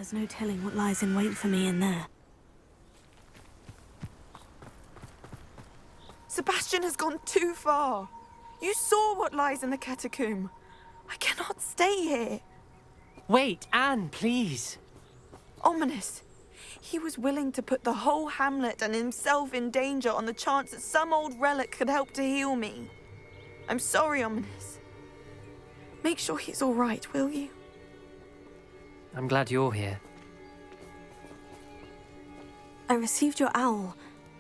There's no telling what lies in wait for me in there. Sebastian has gone too far. You saw what lies in the catacomb. I cannot stay here. Wait, Anne, please. Ominous. He was willing to put the whole hamlet and himself in danger on the chance that some old relic could help to heal me. I'm sorry, Ominous. Make sure he's all right, will you? I'm glad you're here. I received your owl.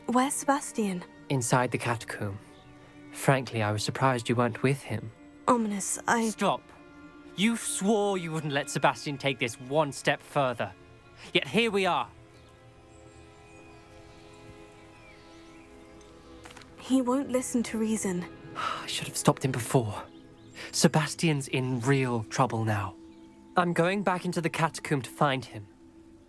Where's Sebastian? Inside the catacomb. Frankly, I was surprised you weren't with him. Ominous, Stop. You swore you wouldn't let Sebastian take this one step further. Yet here we are. He won't listen to reason. I should have stopped him before. Sebastian's in real trouble now. I'm going back into the catacomb to find him.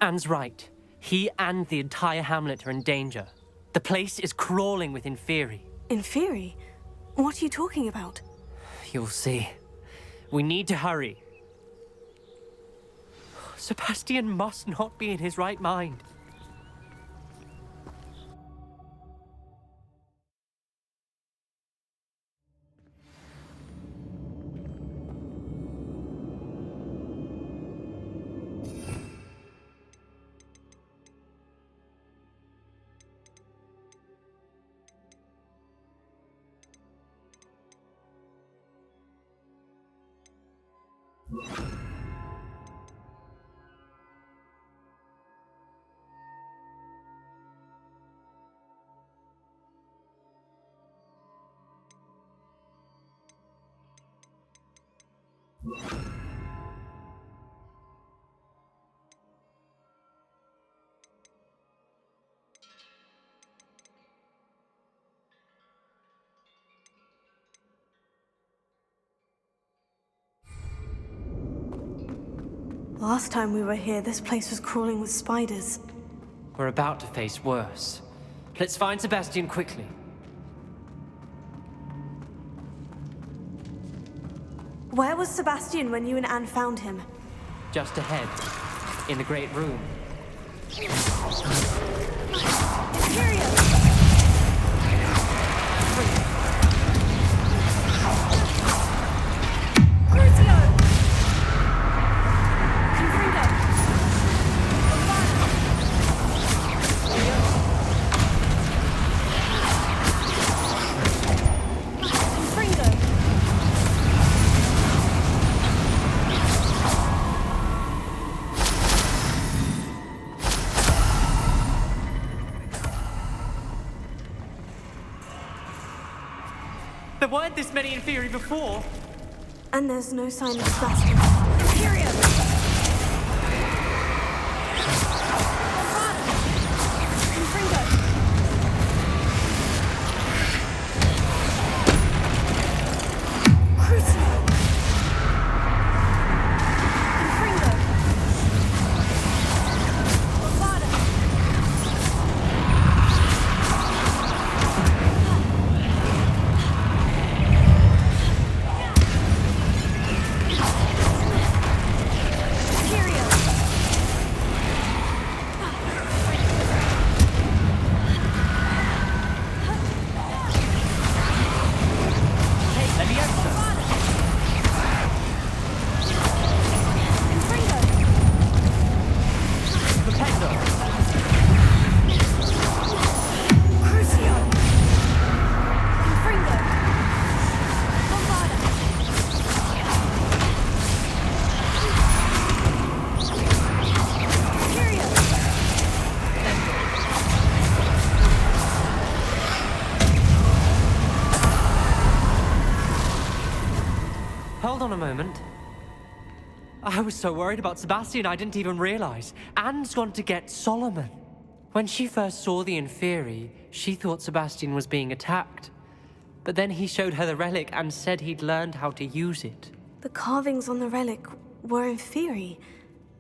Anne's right. He and the entire hamlet are in danger. The place is crawling with Inferi. Inferi? What are you talking about? You'll see. We need to hurry. Sebastian must not be in his right mind. Last time we were here, this place was crawling with spiders. We're about to face worse. Let's find Sebastian quickly. Where was Sebastian when you and Anne found him? Just ahead, in the great room. There weren't this many Inferi before. And there's no sign of Sebastian. Imperium! Hold on a moment. I was so worried about Sebastian I didn't even realize. Anne's gone to get Solomon. When she first saw the Inferi, she thought Sebastian was being attacked. But then he showed her the relic and said he'd learned how to use it. The carvings on the relic were Inferi,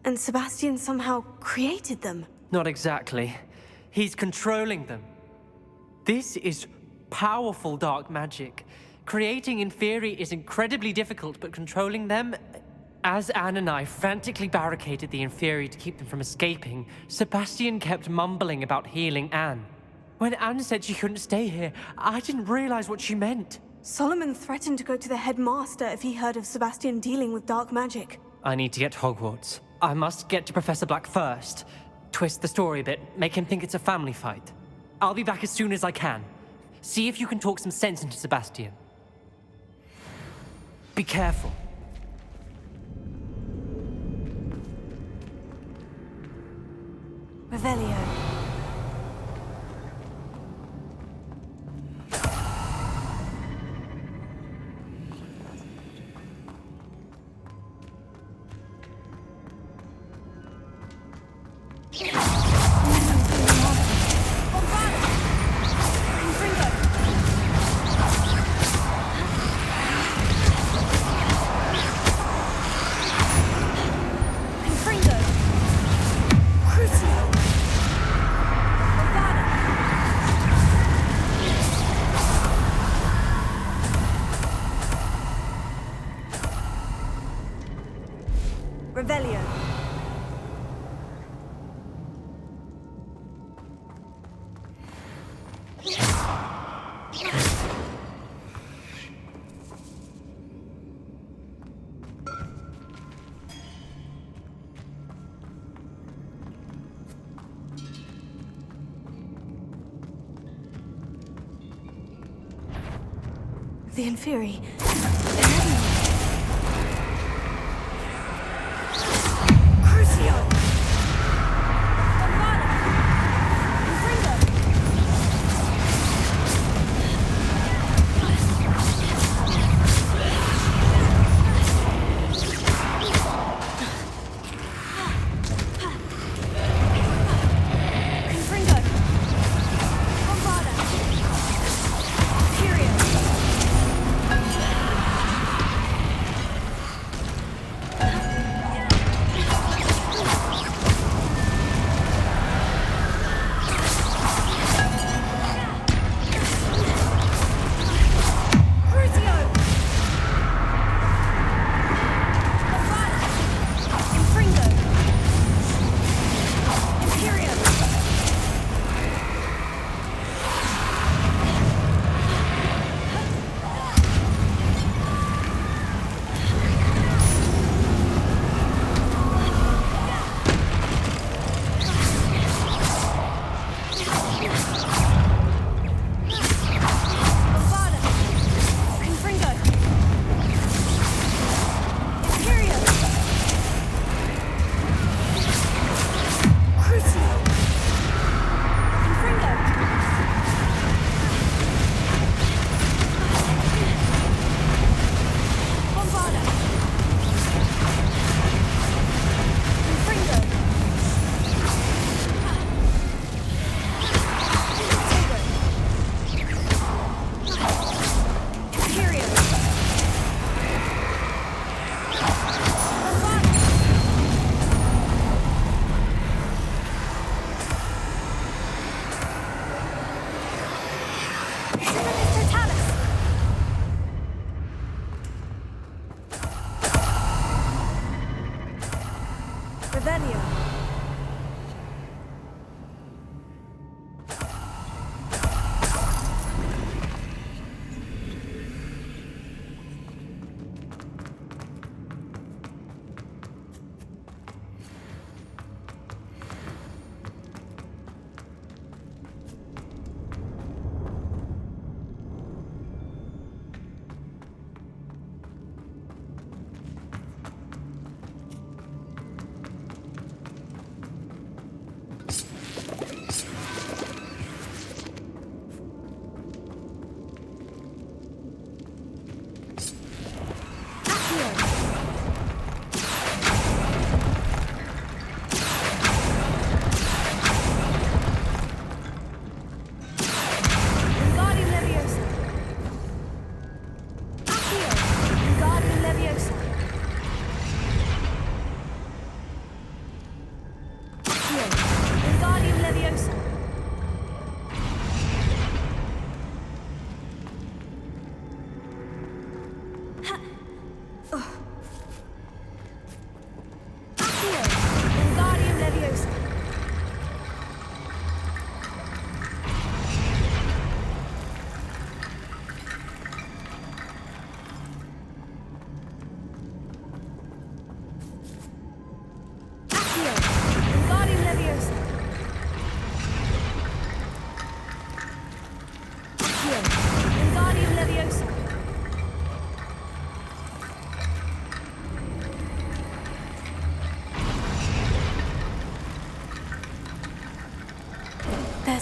and Sebastian somehow created them. Not exactly. He's controlling them. This is powerful dark magic. Creating Inferi is incredibly difficult, but controlling them... As Anne and I frantically barricaded the inferi to keep them from escaping, Sebastian kept mumbling about healing Anne. When Anne said she couldn't stay here, I didn't realize what she meant. Solomon threatened to go to the headmaster if he heard of Sebastian dealing with dark magic. I need to get to Hogwarts. I must get to Professor Black first. Twist the story a bit, make him think it's a family fight. I'll be back as soon as I can. See if you can talk some sense into Sebastian. Be careful. Revelio. Revelio. The inferi.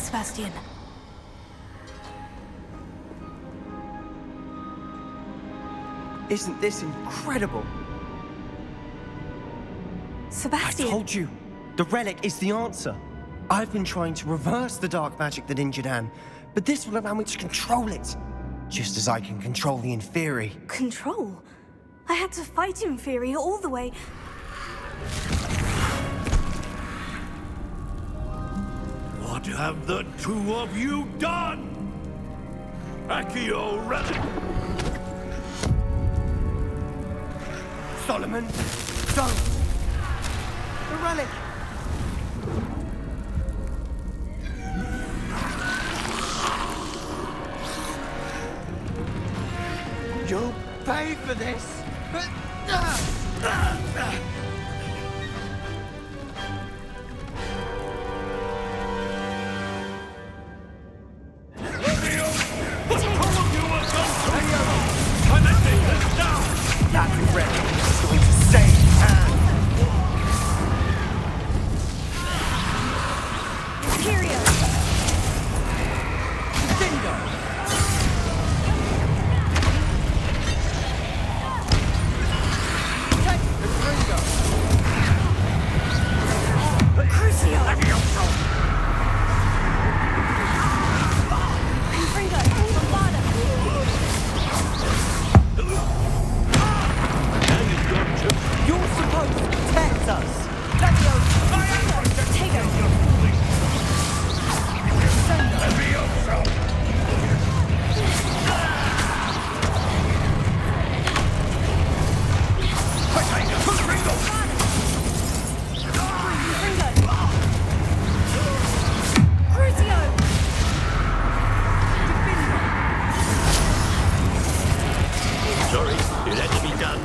Sebastian. Isn't this incredible? Sebastian. I told you, the relic is the answer. I've been trying to reverse the dark magic that injured Anne, but this will allow me to control it, just as I can control the Inferi. Control? I had to fight Inferi all the way. What have the two of you done? Accio relic! Solomon, don't! The relic! You'll pay for this! That relic is going to save Anne! Imperial! Bingo! Take the Gringo! Crucio! Confringo! Bombada! You're supposed to protect us! Sorry, it had to be done.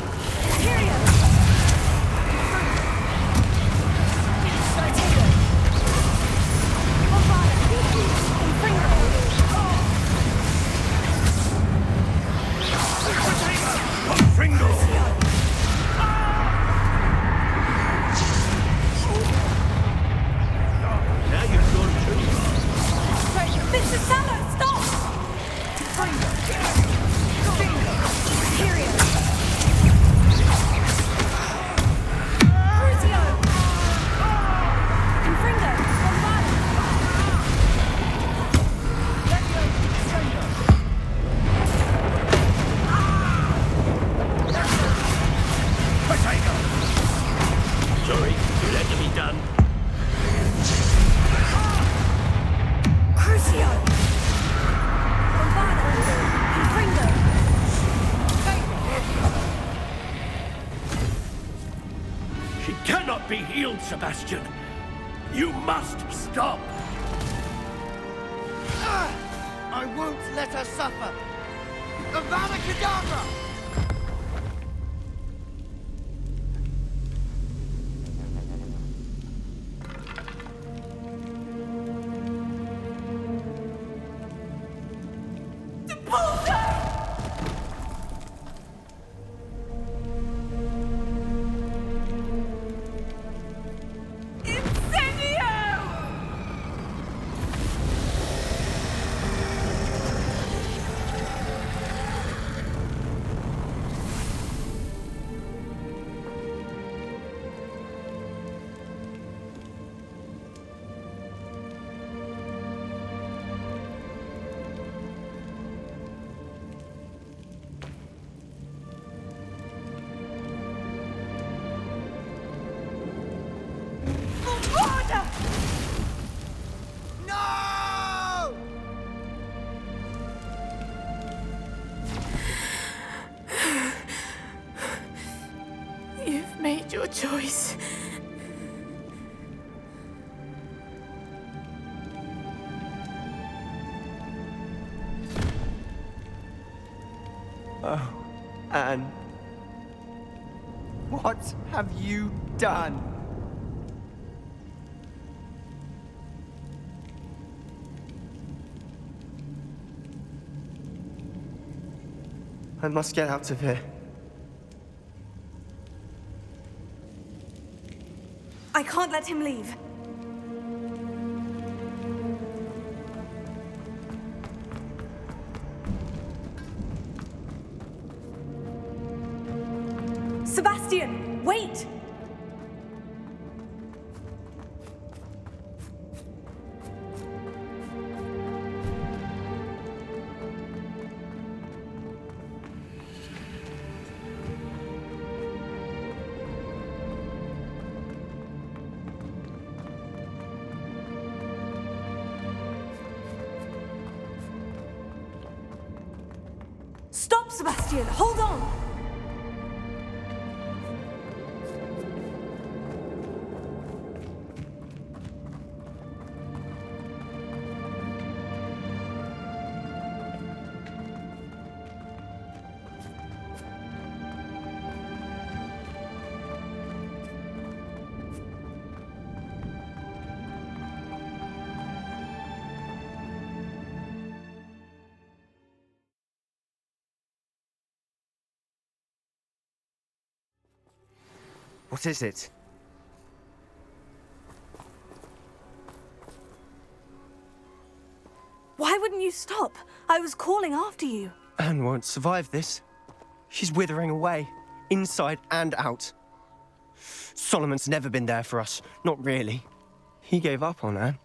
Pringle! Now you've gone too far. Mr. Salah, stop! Imperial! Crucio! Confringo! Bombada! Sorry, it had to be done. Crucio! Bombada! Confringo! She cannot be healed, Sebastian. You must stop. I won't let her suffer! Avada Kedavra! No! You've made your choice. Oh, Anne. What have you done? I must get out of here. I can't let him leave. wait! Stop, Sebastian! Hold on! What is it? Why wouldn't you stop? I was calling after you. Anne won't survive this. She's withering away, inside and out. Solomon's never been there for us. Not really. He gave up on Anne.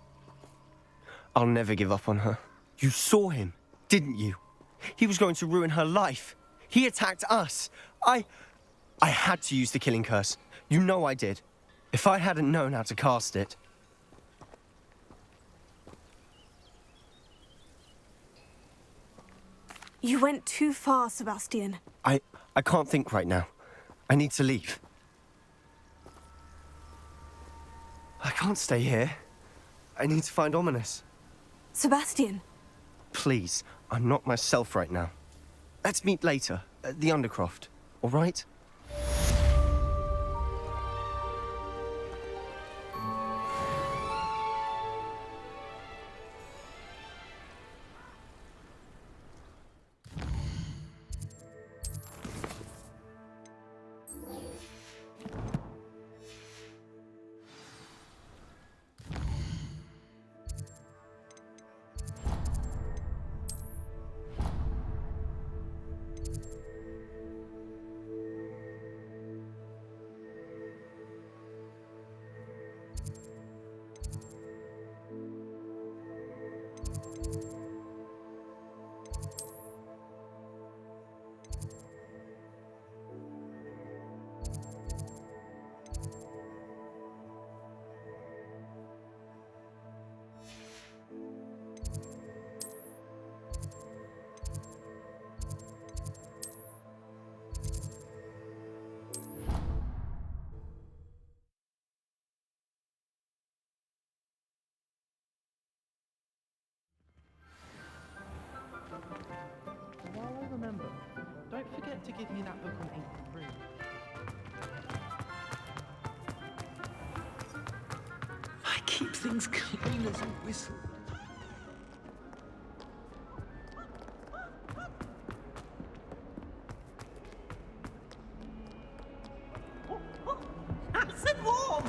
I'll never give up on her. You saw him, didn't you? He was going to ruin her life. He attacked us. I had to use the killing curse. You know I did. If I hadn't known how to cast it... You went too far, Sebastian. I can't think right now. I need to leave. I can't stay here. I need to find Ominous. Sebastian. Please, I'm not myself right now. Let's meet later, at the Undercroft, all right? While I remember, don't forget to give me that book on Ancient Runes. I keep things clean as a whistle. Acid warm!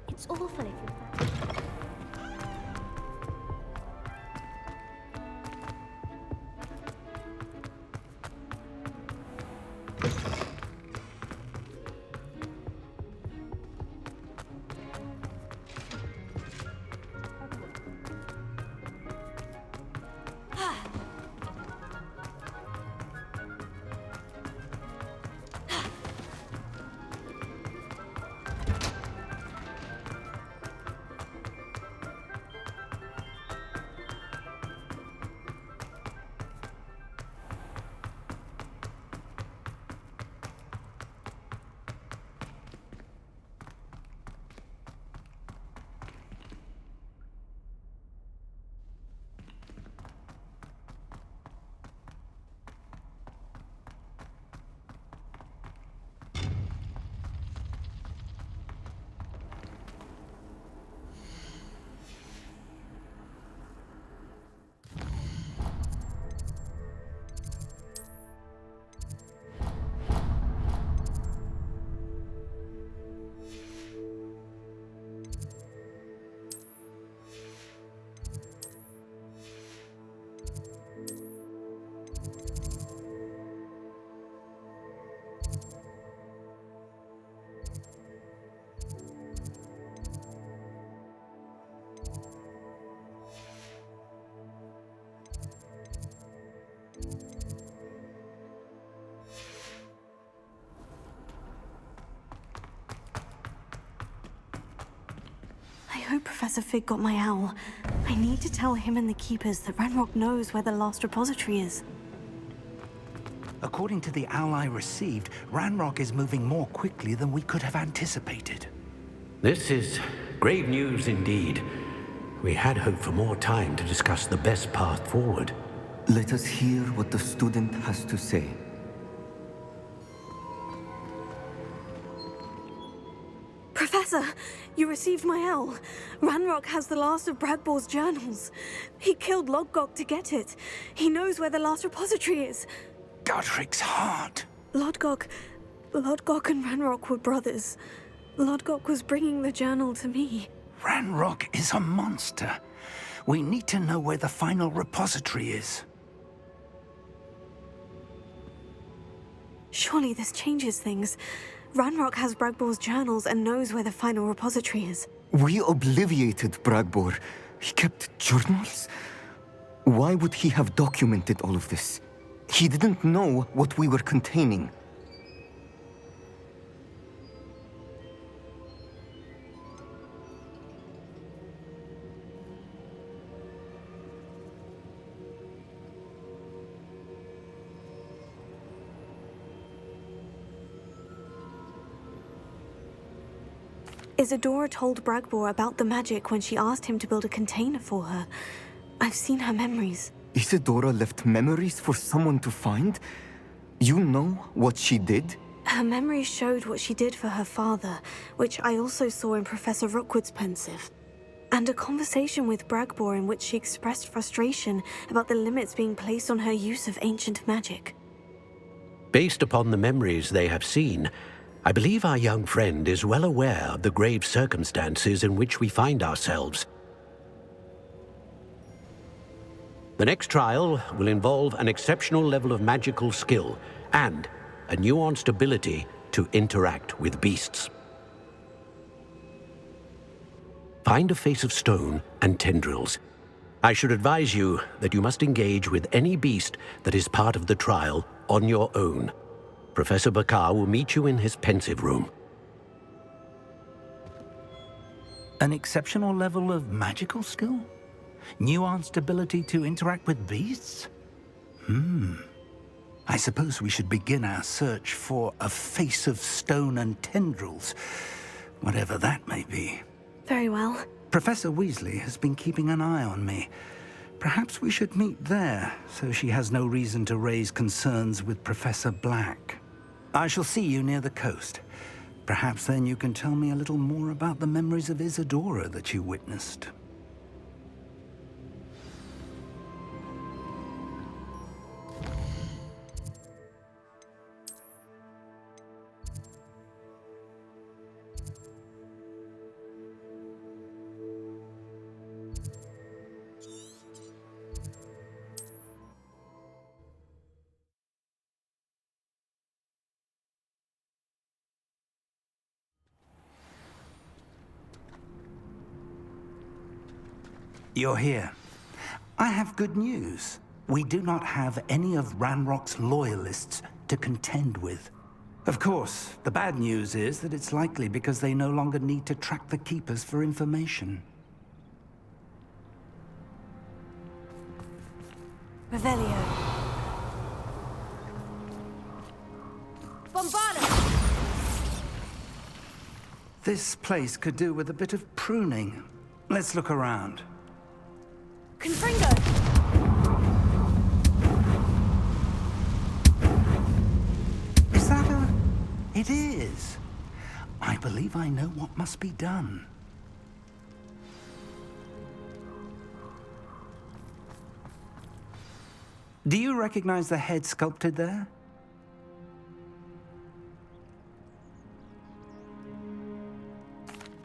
It's awful if you're know Professor Fig got my owl. I need to tell him and the keepers that Ranrock knows where the last repository is. According to the owl I received, Ranrock is moving more quickly than we could have anticipated. This is grave news indeed. We had hoped for more time to discuss the best path forward. Let us hear what the student has to say. Professor, you received my owl. Ranrock has the last of Bragbor's journals. He killed Lodgok to get it. He knows where the last repository is. Godric's heart. Lodgok and Ranrock were brothers. Lodgok was bringing the journal to me. Ranrock is a monster. We need to know where the final repository is. Surely this changes things. Ranrock has Bragbor's journals and knows where the final repository is. We obliviated Bragbor. He kept journals? Why would he have documented all of this? He didn't know what we were containing. Isadora told Bragbor about the magic when she asked him to build a container for her. I've seen her memories. Isadora left memories for someone to find? You know what she did? Her memories showed what she did for her father, which I also saw in Professor Rookwood's pensive. And a conversation with Bragbor in which she expressed frustration about the limits being placed on her use of ancient magic. Based upon the memories they have seen, I believe our young friend is well aware of the grave circumstances in which we find ourselves. The next trial will involve an exceptional level of magical skill and a nuanced ability to interact with beasts. Find a face of stone and tendrils. I should advise you that you must engage with any beast that is part of the trial on your own. Professor Bakar will meet you in his pensive room. An exceptional level of magical skill? Nuanced ability to interact with beasts? I suppose we should begin our search for a face of stone and tendrils, whatever that may be. Very well. Professor Weasley has been keeping an eye on me. Perhaps we should meet there, so she has no reason to raise concerns with Professor Black. I shall see you near the coast. Perhaps then you can tell me a little more about the memories of Isadora that you witnessed. You're here. I have good news. We do not have any of Ranrock's loyalists to contend with. Of course, the bad news is that it's likely because they no longer need to track the Keepers for information. Revelio. Bombana! This place could do with a bit of pruning. Let's look around. Confringo! Is that a... It is. I believe I know what must be done. Do you recognize the head sculpted there?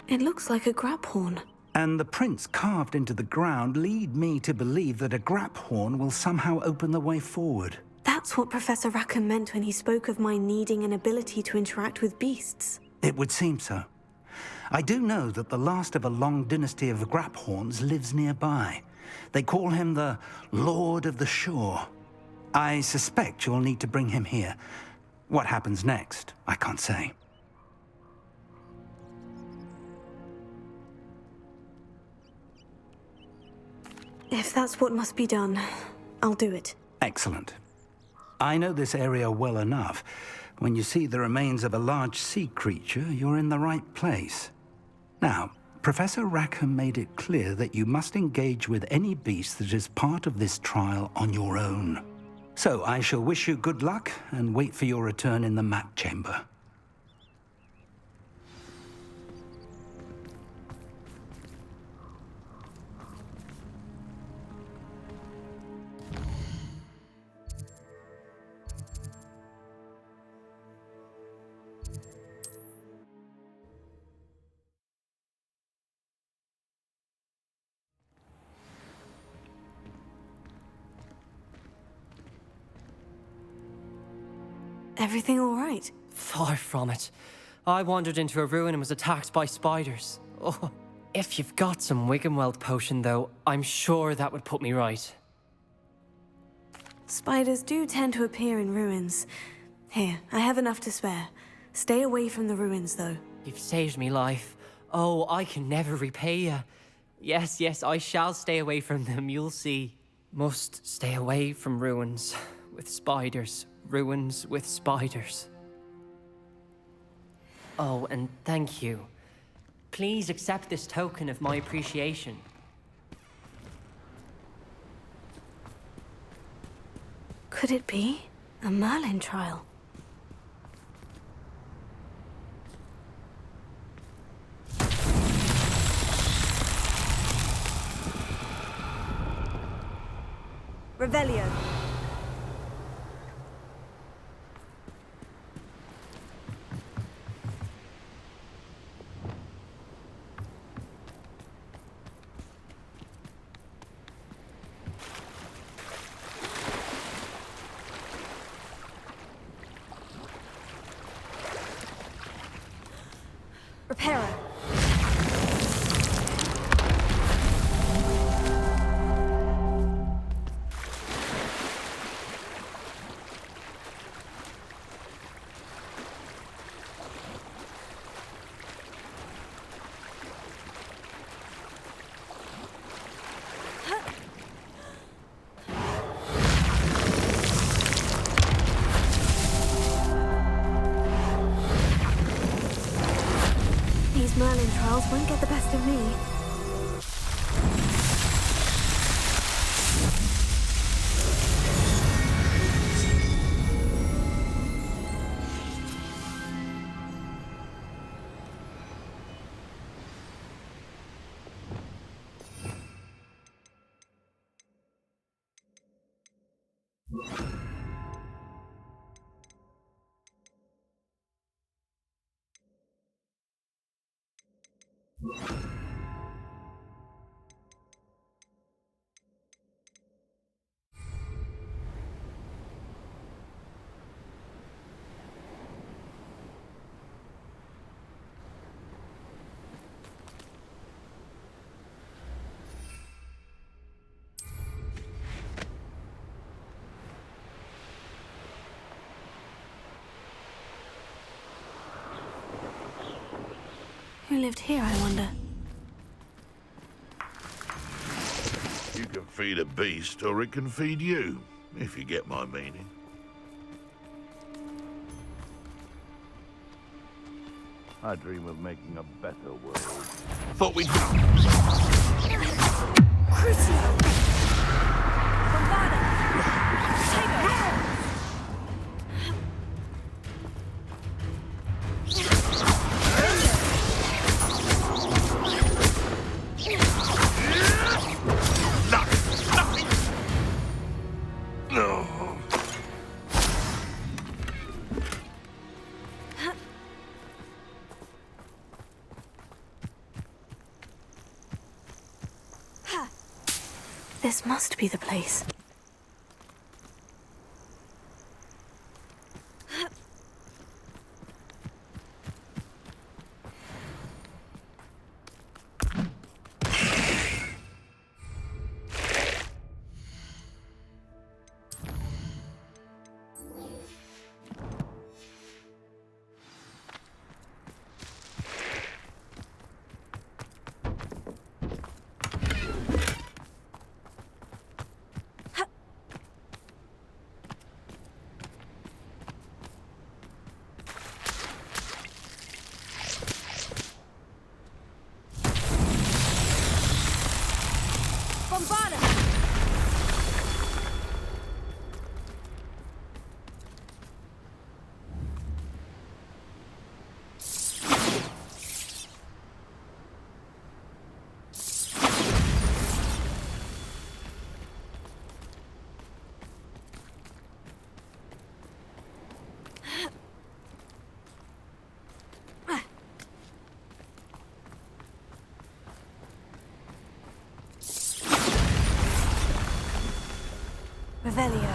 It looks like a graphorn. And the prints carved into the ground lead me to believe that a graphorn will somehow open the way forward. That's what Professor Rackham meant when he spoke of my needing an ability to interact with beasts. It would seem so. I do know that the last of a long dynasty of graphorns lives nearby. They call him the Lord of the Shore. I suspect you'll need to bring him here. What happens next, I can't say. If that's what must be done, I'll do it. Excellent. I know this area well enough. When you see the remains of a large sea creature, you're in the right place. Now, Professor Rackham made it clear that you must engage with any beast that is part of this trial on your own. So I shall wish you good luck and wait for your return in the map chamber. Everything all right? Far from it. I wandered into a ruin and was attacked by spiders. Oh, if you've got some Wiggenweld potion, though, I'm sure that would put me right. Spiders do tend to appear in ruins. Here, I have enough to spare. Stay away from the ruins, though. You've saved me life. Oh, I can never repay you. Yes, yes, I shall stay away from them, you'll see. Must stay away from ruins with spiders. Ruins with spiders. Oh, and thank you. Please accept this token of my appreciation. Could it be a Merlin trial? Revelio. Reparo. These Merlin trials won't get the best of me. Who lived here, I wonder? You can feed a beast, or it can feed you, if you get my meaning. I dream of making a better world. Thought we'd... Crucio! Bombada! Take it! This must be the place. Revelio.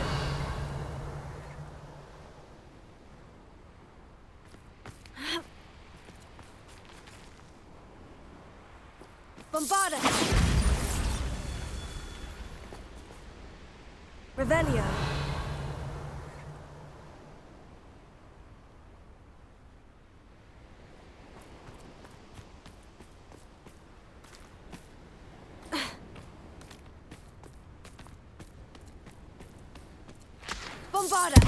Bombarda. Revelio. Bombarda.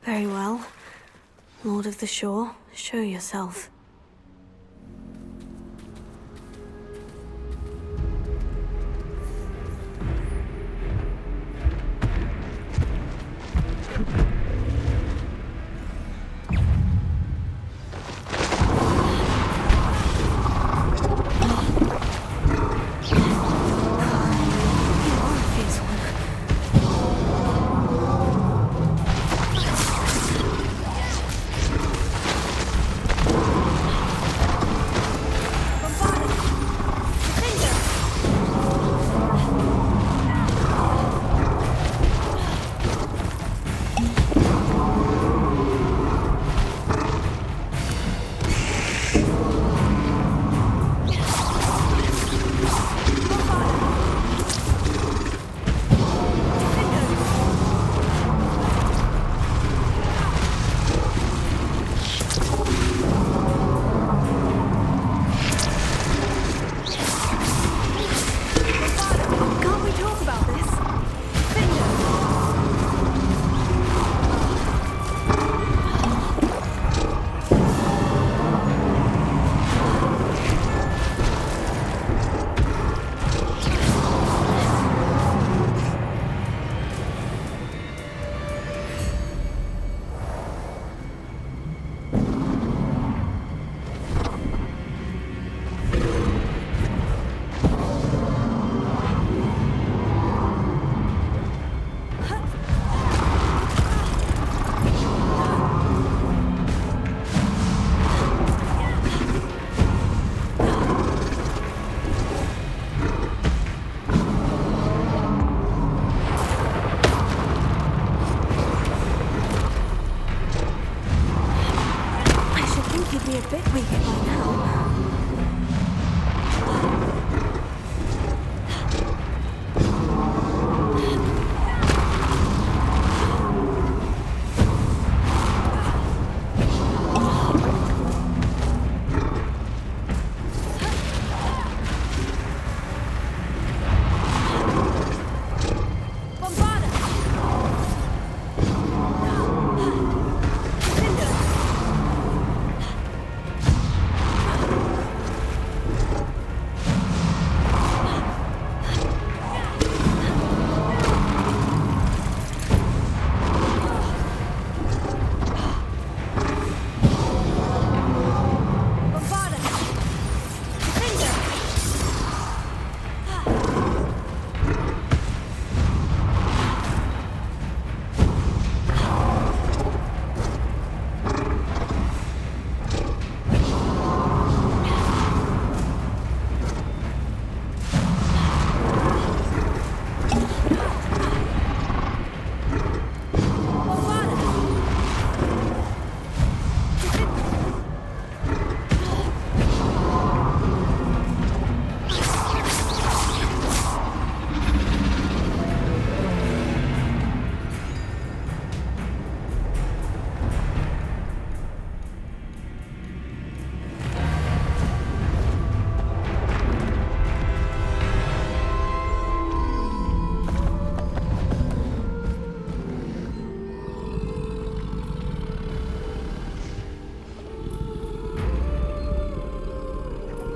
Very well. Lord of the Shore, show yourself.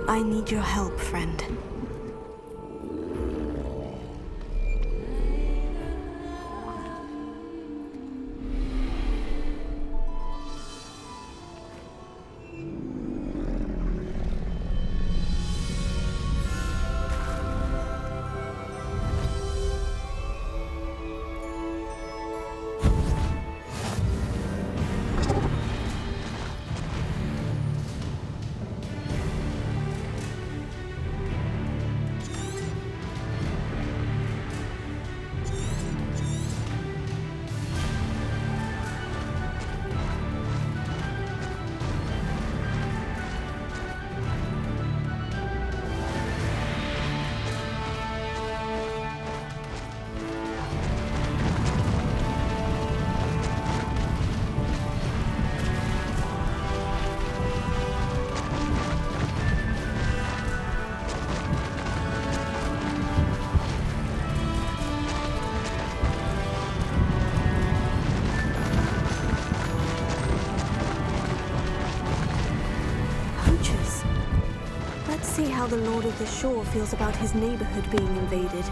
I need your help, friend. see how the Lord of the Shore feels about his neighborhood being invaded.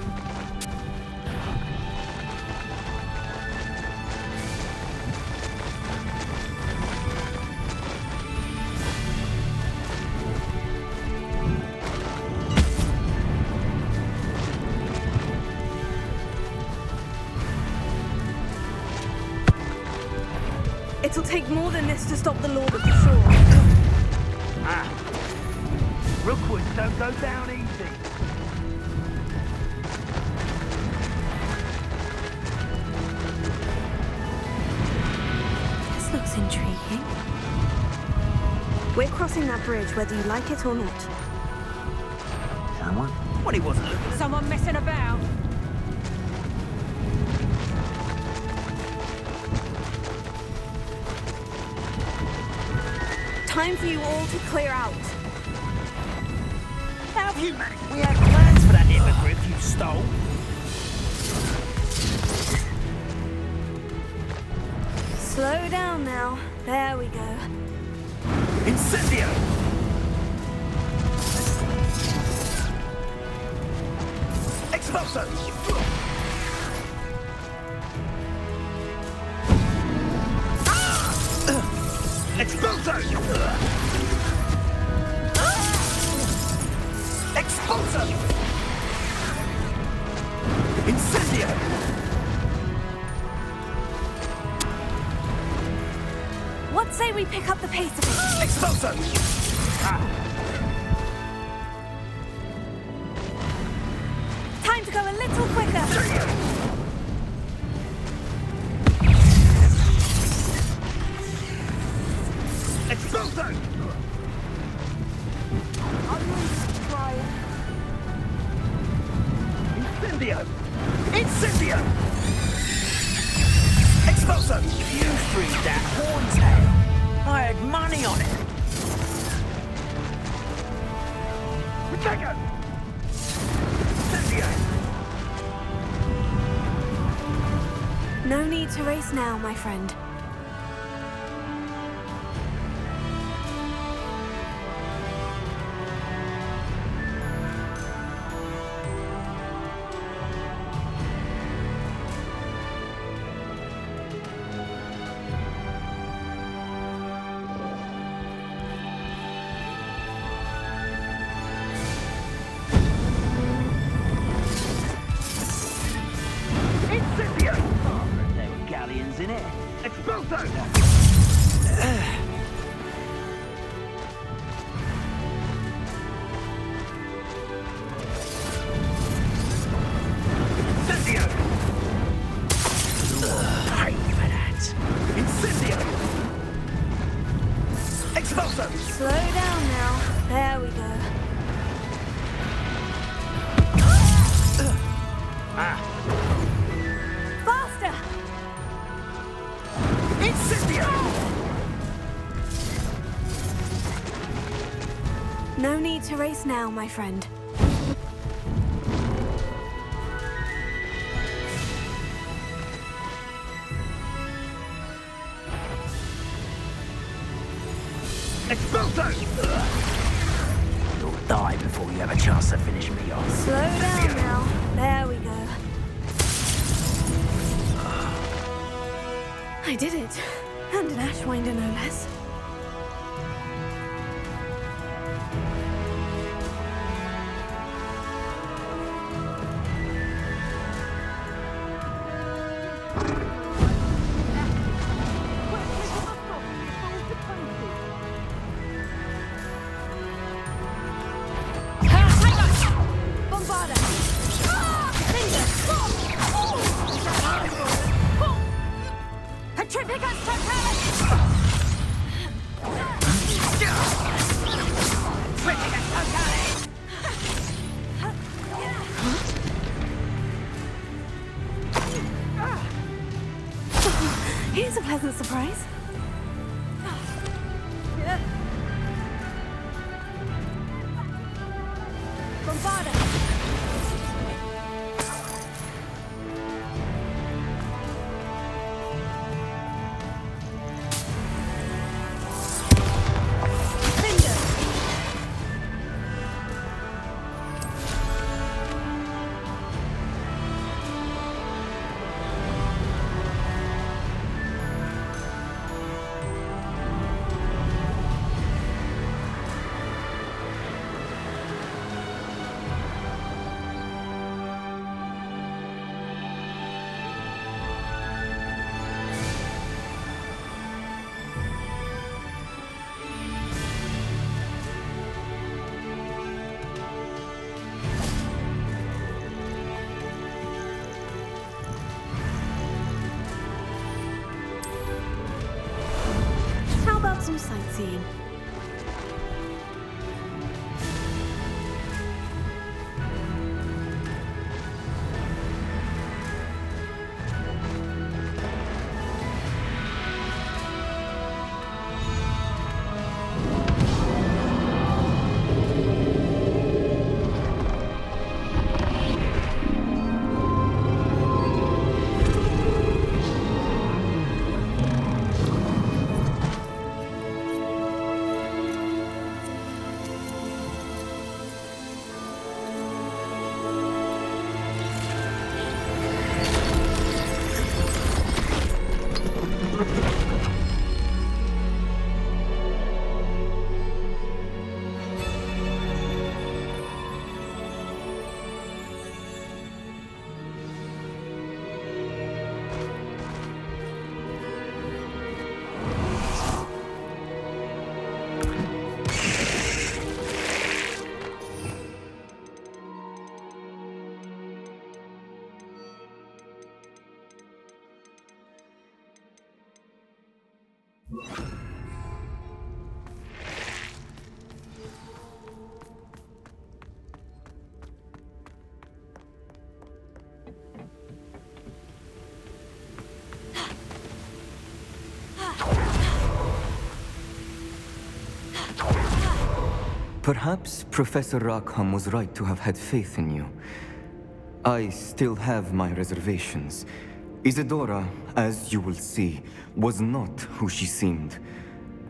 It'll take more than this to stop the Lord of the Shore. Rookwoods don't go down easy. This looks intriguing. We're crossing that bridge whether you like it or not. Someone? Well, he wasn't looking. Someone messing about. Time for you all to clear out. How have you managed? We had plans for that hippogriff you stole. Slow down now. There we go. Incendio! Expulso! Expulso! Expulso! Incendio! What say we pick up the pace a bit? Expulso! Time to go a little quicker. Expulso! Incendio! Incendio! Expulso! You freed that horntail. I had money on it. Protego! Incendio! No need to race now, my friend. Incendio! Oh, there were galleons in it. Expulso! Incendio! Pay for that. Incendio! Expulso! Slow down now. There we go. Faster! Incendio! No need to race now, my friend. Expulso! You'll die before you have a chance to finish me off. Slow down now. There we go. I did it. And an Ashwinder, no less. Here's a pleasant surprise. Bombarda! sightseeing. Perhaps Professor Rackham was right to have had faith in you. I still have my reservations. Isadora, as you will see, was not who she seemed.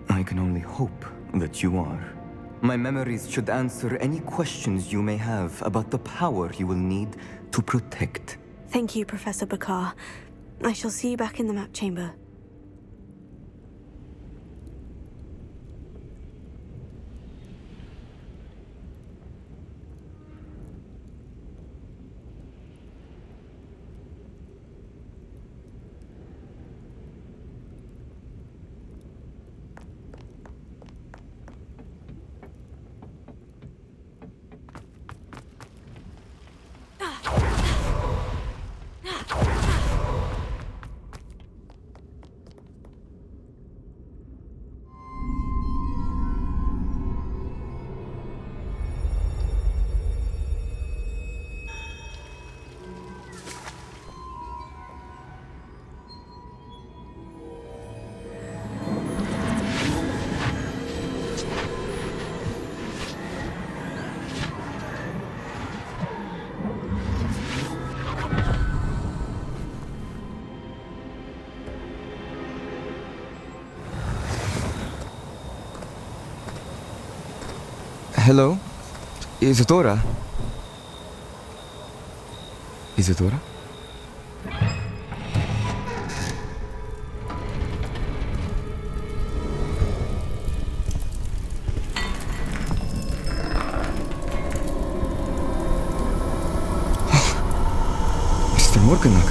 I can only hope that you are. My memories should answer any questions you may have about the power you will need to protect. Thank you, Professor Bakar. I shall see you back in the map chamber. Hello? Isadora? Isadora? Mr. Morganach,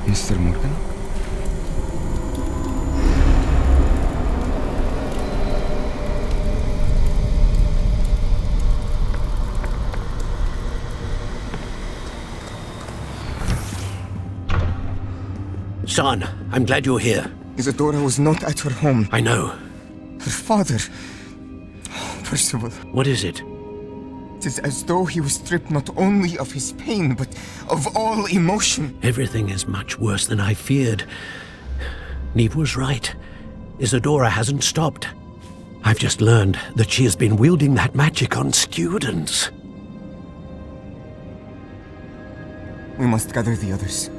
Mr. Morgan? Son, I'm glad you're here. Isadora was not at her home. I know. Her father... Percival. What is it? It is as though he was stripped not only of his pain, but of all emotion. Everything is much worse than I feared. Neve was right. Isadora hasn't stopped. I've just learned that she has been wielding that magic on students. We must gather the others.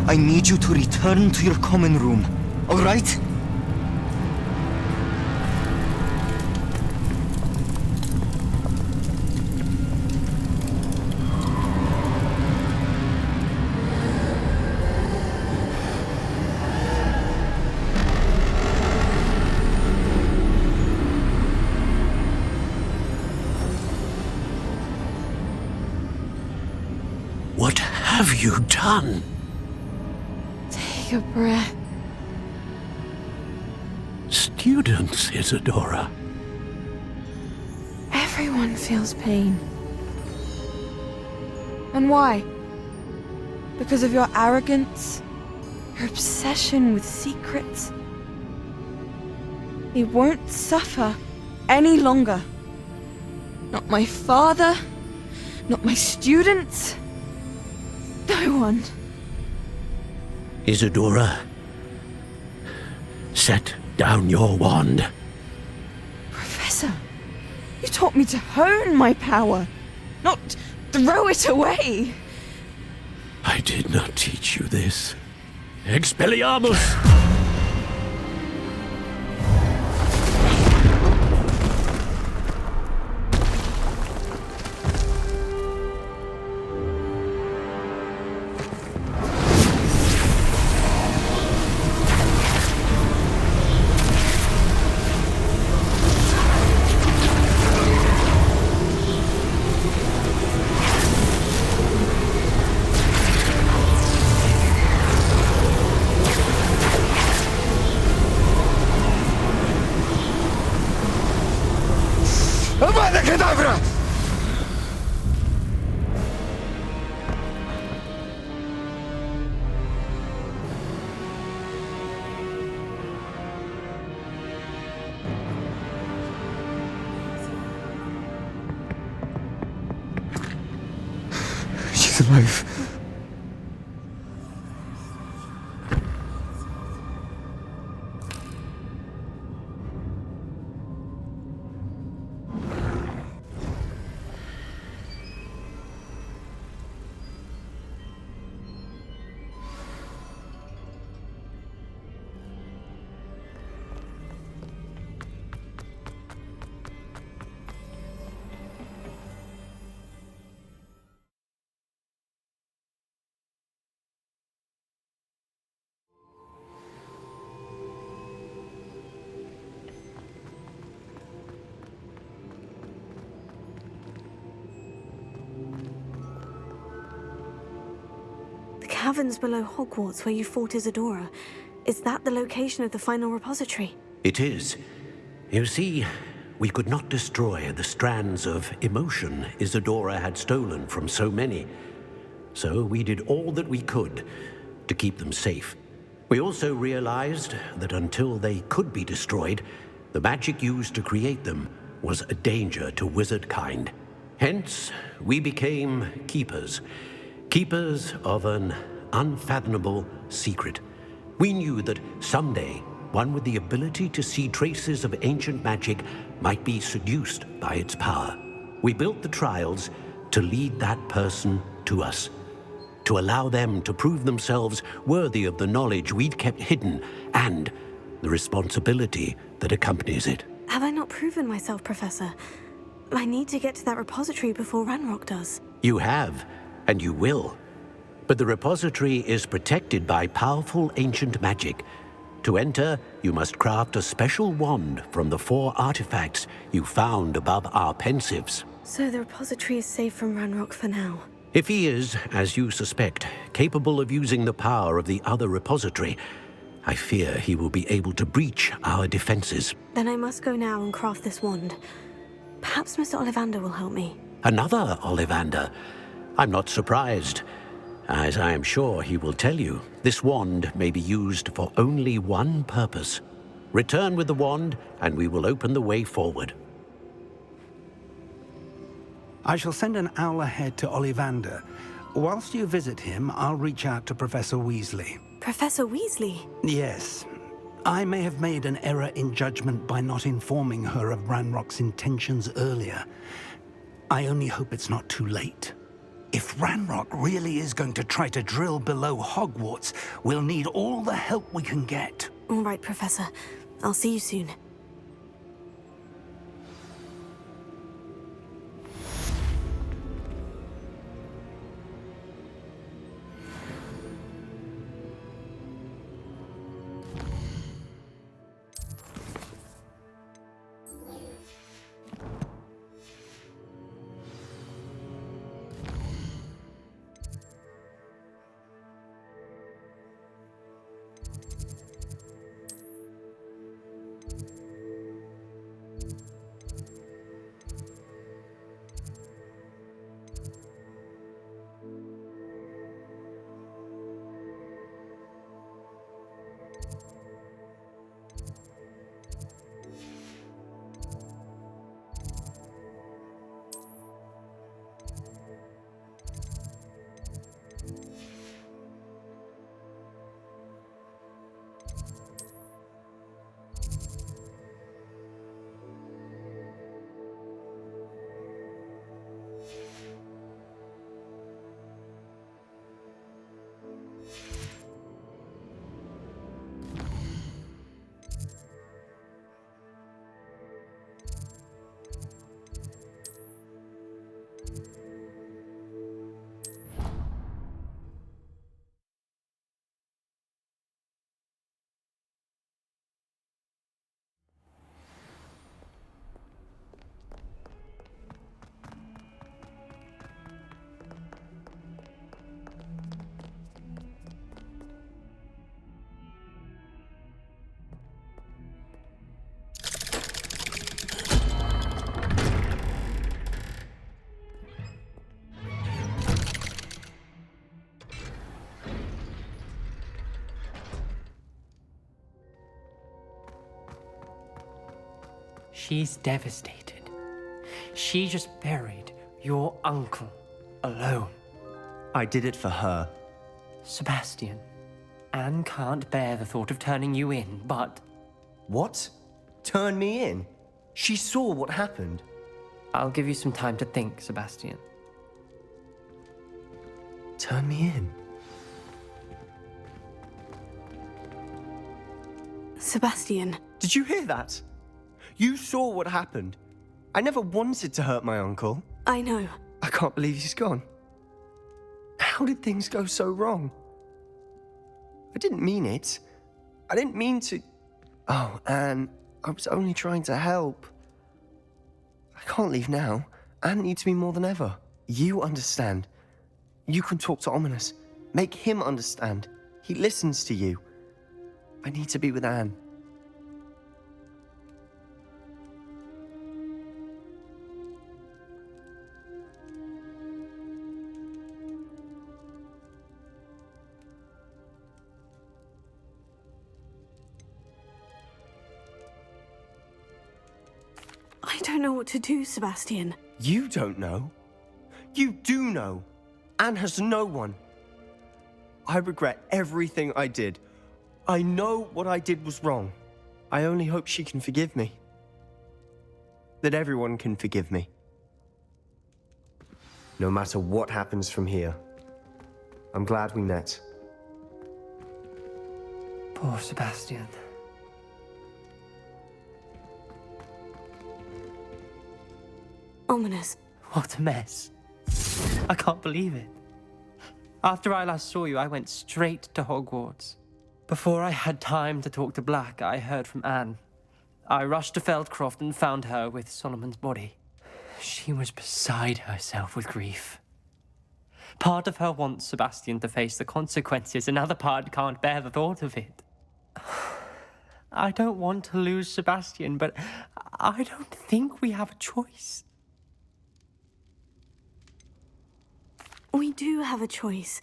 I need you to return to your common room, all right? have you done? Take a breath. Students, Isadora. Everyone feels pain. And why? Because of your arrogance? Your obsession with secrets? He won't suffer any longer. Not my father, not my students, no one. Isadora, set down your wand. Professor, you taught me to hone my power, not throw it away. I did not teach you this. Expelliarmus! She's alive. The caverns below Hogwarts where you fought Isadora. Is that the location of the final repository? It is. You see, we could not destroy the strands of emotion Isadora had stolen from so many. So we did all that we could to keep them safe. We also realized that until they could be destroyed, the magic used to create them was a danger to wizard kind. Hence, we became keepers. Keepers of an unfathomable secret. We knew that someday, one with the ability to see traces of ancient magic might be seduced by its power. We built the trials to lead that person to us, to allow them to prove themselves worthy of the knowledge we'd kept hidden and the responsibility that accompanies it. Have I not proven myself, Professor? I need to get to that repository before Ranrock does. You have, and you will. But the repository is protected by powerful ancient magic. To enter, you must craft a special wand from the 4 artifacts you found above our pensives. So the repository is safe from Ranrock for now. If he is, as you suspect, capable of using the power of the other repository, I fear he will be able to breach our defenses. Then I must go now and craft this wand. Perhaps Mr. Ollivander will help me. Another Ollivander? I'm not surprised. As I am sure he will tell you, this wand may be used for only one purpose. Return with the wand, and we will open the way forward. I shall send an owl ahead to Ollivander. Whilst you visit him, I'll reach out to Professor Weasley. Professor Weasley? Yes. I may have made an error in judgment by not informing her of Ranrock's intentions earlier. I only hope it's not too late. If Ranrock really is going to try to drill below Hogwarts, we'll need all the help we can get. All right, Professor. I'll see you soon. She's devastated. She just buried your uncle alone. I did it for her. Sebastian, Anne can't bear the thought of turning you in, but... What? Turn me in? She saw what happened. I'll give you some time to think, Sebastian. Turn me in? Sebastian. Did you hear that? You saw what happened. I never wanted to hurt my uncle. I know. I can't believe he's gone. How did things go so wrong? I didn't mean it. I didn't mean to... Oh, Anne, I was only trying to help. I can't leave now. Anne needs me more than ever. You understand. You can talk to Ominous. Make him understand. He listens to you. I need to be with Anne. I don't know what to do, Sebastian. You don't know. You do know. Anne has no one. I regret everything I did. I know what I did was wrong. I only hope she can forgive me. That everyone can forgive me. No matter what happens from here, I'm glad we met. Poor Sebastian. Ominous. What a mess. I can't believe it. After I last saw you, I went straight to Hogwarts. Before I had time to talk to Black, I heard from Anne. I rushed to Feldcroft and found her with Solomon's body. She was beside herself with grief. Part of her wants Sebastian to face the consequences, another part can't bear the thought of it. I don't want to lose Sebastian, but I don't think we have a choice. We do have a choice.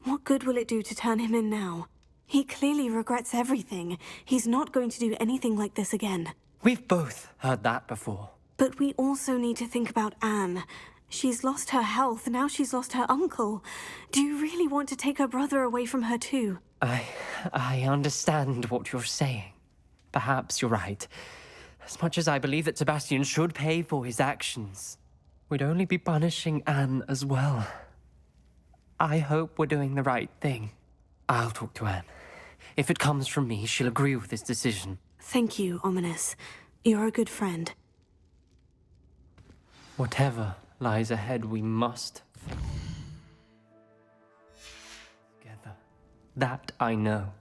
What good will it do to turn him in now? He clearly regrets everything. He's not going to do anything like this again. We've both heard that before. But we also need to think about Anne. She's lost her health, now she's lost her uncle. Do you really want to take her brother away from her too? I understand what you're saying. Perhaps you're right. As much as I believe that Sebastian should pay for his actions, we'd only be punishing Anne as well. I hope we're doing the right thing. I'll talk to Anne. If it comes from me, she'll agree with this decision. Thank you, Ominous. You're a good friend. Whatever lies ahead, we must together. That I know.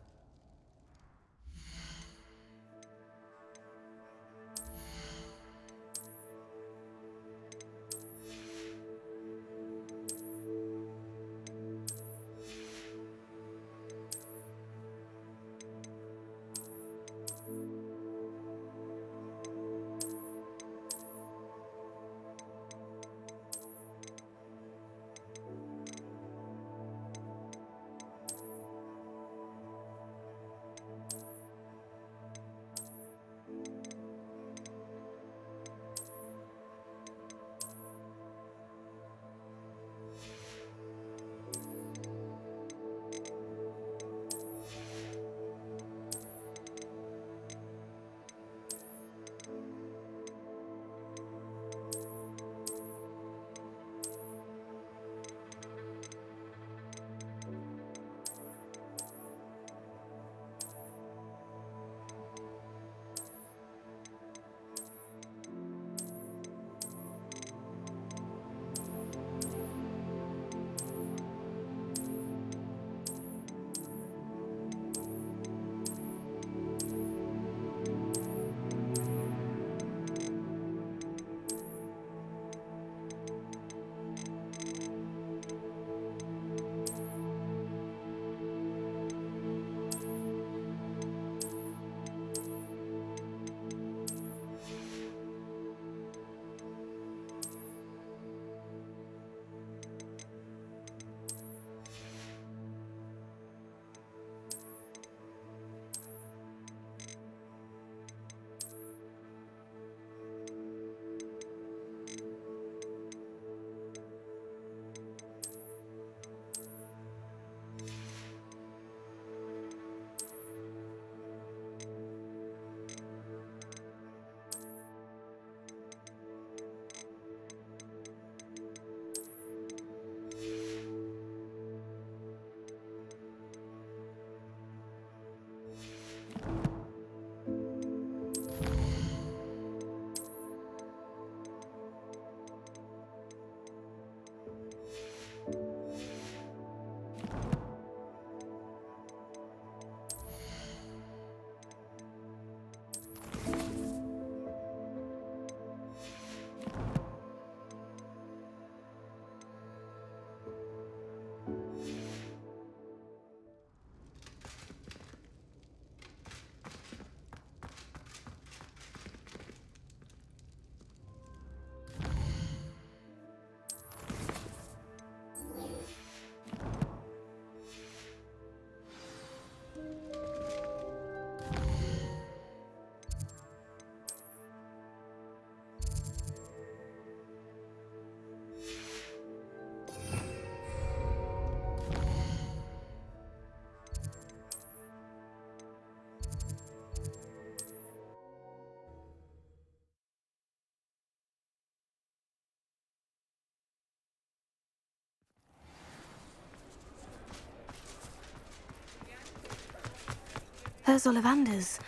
There's Ollivander's.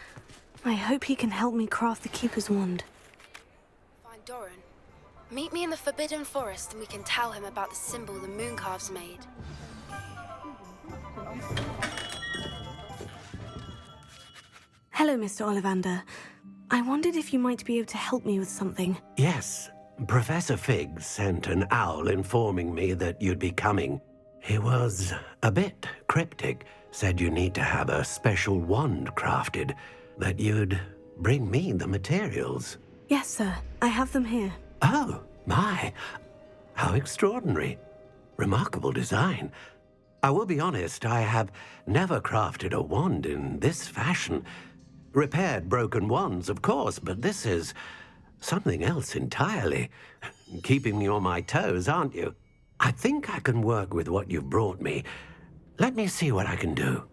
I hope he can help me craft the Keeper's Wand. Find Doran. Meet me in the Forbidden Forest and we can tell him about the symbol the Mooncalves made. Hello, Mr. Ollivander. I wondered if you might be able to help me with something. Yes, Professor Fig sent an owl informing me that you'd be coming. He was a bit cryptic, said you need to have a special wand crafted, that you'd bring me the materials. Yes, sir. I have them here. Oh, my. How extraordinary. Remarkable design. I will be honest, I have never crafted a wand in this fashion. Repaired broken wands, of course, but this is something else entirely. Keeping me on my toes, aren't you? I think I can work with what you've brought me. Let me see what I can do.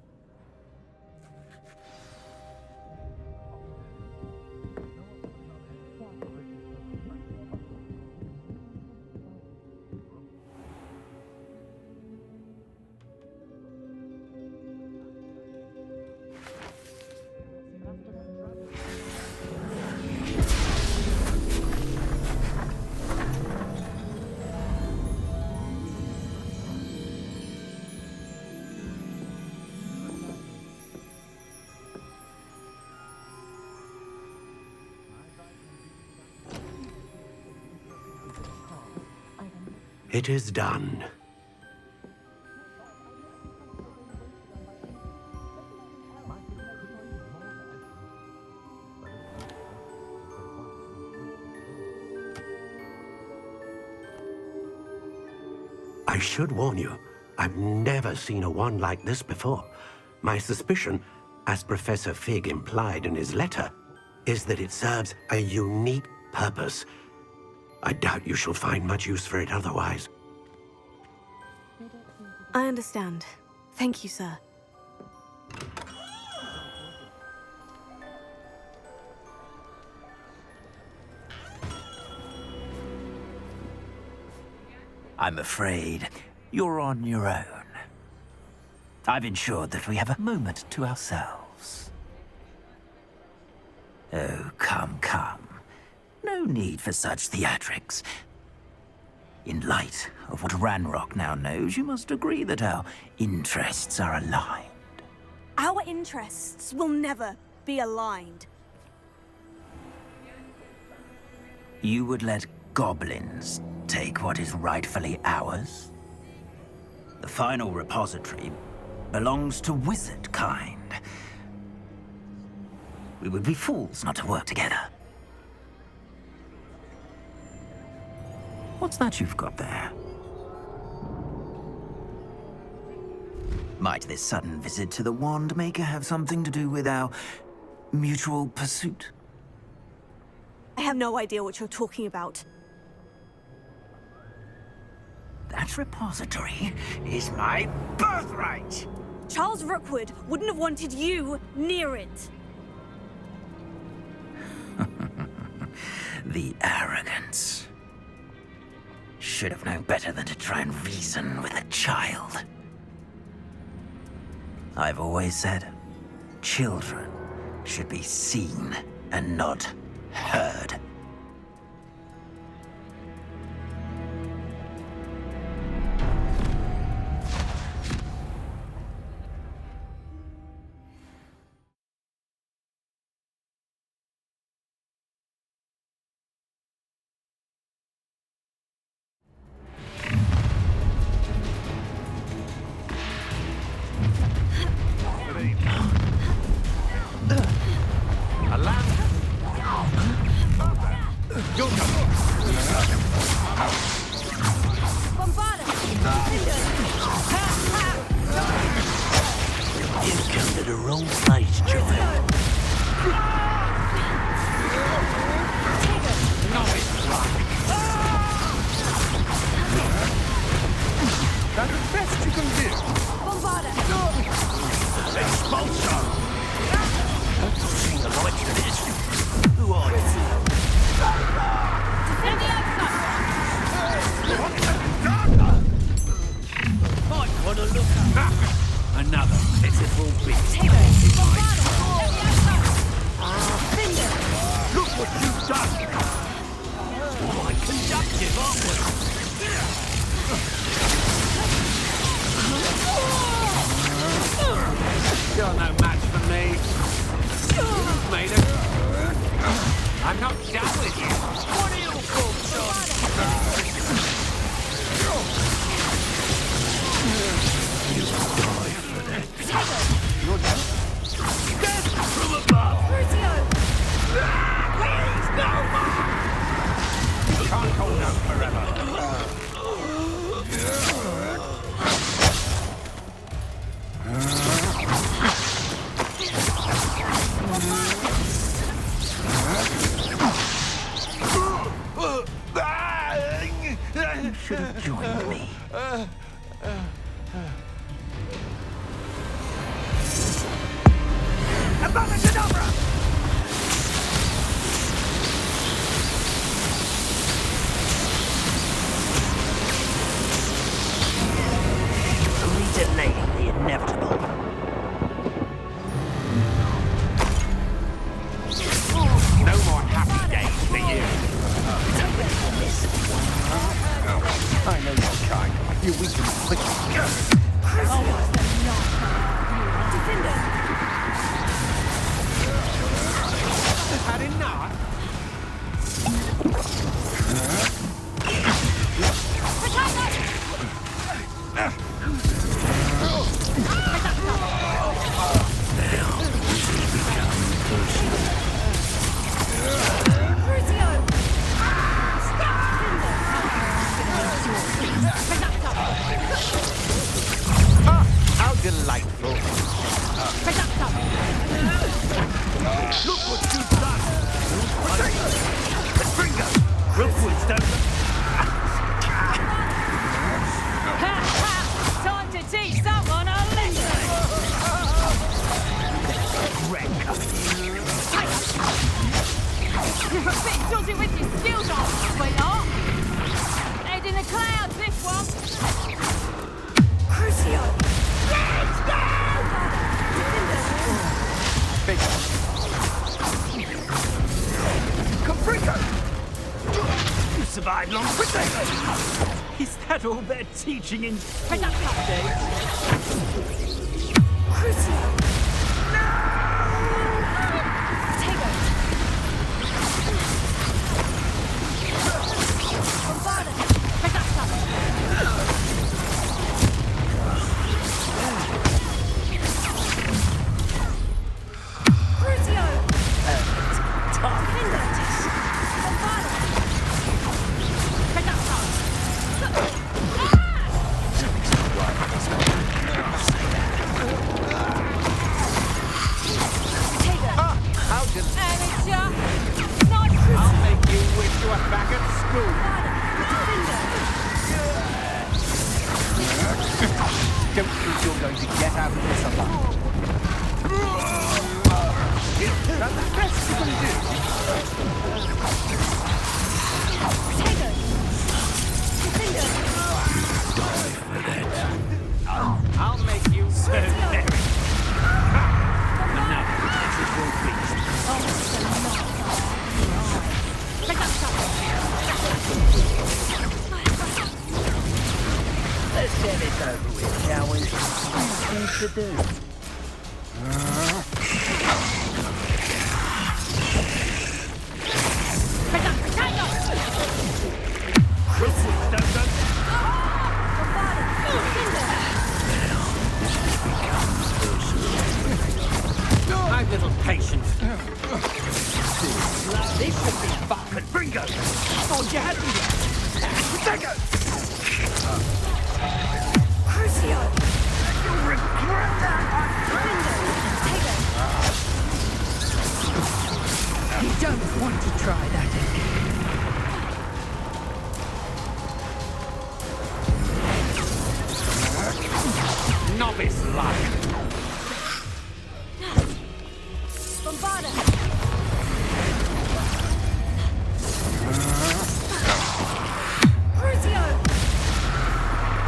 It is done. I should warn you, I've never seen a wand like this before. My suspicion, as Professor Fig implied in his letter, is that it serves a unique purpose. I doubt you shall find much use for it otherwise. I understand. Thank you, sir. I'm afraid you're on your own. I've ensured that we have a moment to ourselves. Oh, come, come. No need for such theatrics. In light of what Ranrock now knows, you must agree that our interests are aligned. Our interests will never be aligned. You would let goblins take what is rightfully ours? The final repository belongs to wizard kind. We would be fools not to work together. What's that you've got there? Might this sudden visit to the Wand Maker have something to do with our mutual pursuit? I have no idea what you're talking about. That repository is my birthright! Charles Rookwood wouldn't have wanted you near it. The arrogance. Should have known better than to try and reason with a child. I've always said, children should be seen and not heard. Another pitiful beast. done. Quite conductive, aren't we? You're no match for me. You've made it. I'm not done with you. What are your thoughts on? You die for that. You're dead. Death from above. Please, no more. You can't hold out forever. You should have joined me. Abracadabra! Only delaying the inevitable. No more happy days for you. I know your kind. You weaken quickly. Had enough? How delightful. Look what you've done. Bingo! Rookwood's done. Time to teach someone a lesson! You're a bit dodgy with your skills, aren't you, sweetheart? Head in the clouds, this one! Crucio! Caprico! You survived long potato! Is that all they're teaching in school these days? Crucio! I'll make you wish you were back at school. Don't think you're going to get out of this alive. That's the best you can do. Die for that. I'll make you so merry. Another magical beast. Let's get this over with, shall we? Things to do. I've little patience. This should be fun. Bingo! Thought you had me there. Bingo! Crucio! You'll regret that! You don't want to try that again. Novice luck. Bombarda! Crucio!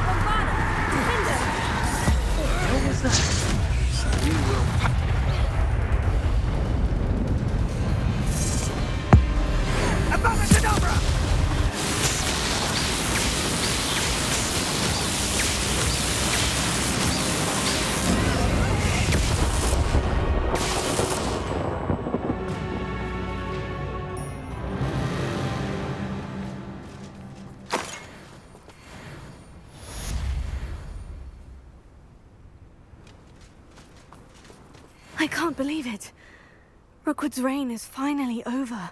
Bombarda! Defender! What was that? You will... I can't believe it. Rookwood's reign is finally over.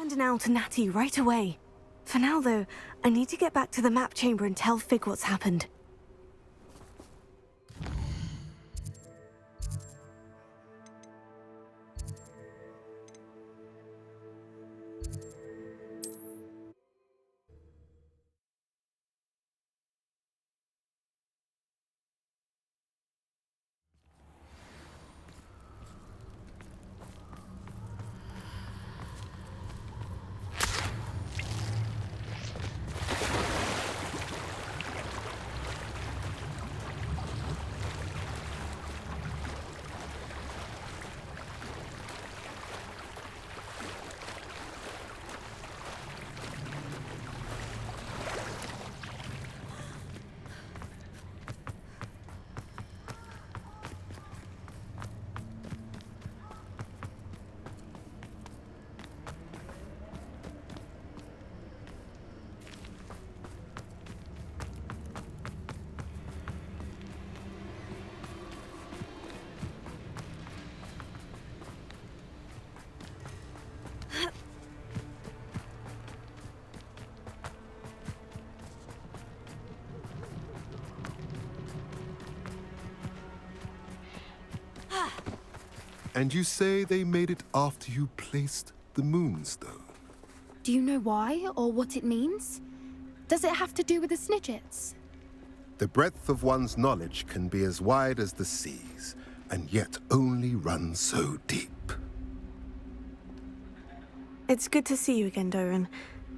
Send an owl to Natty right away. For now, though, I need to get back to the map chamber and tell Fig what's happened. And you say they made it after you placed the moonstone? Do you know why or what it means? Does it have to do with the Snidgets? The breadth of one's knowledge can be as wide as the seas, and yet only run so deep. It's good to see you again, Doran.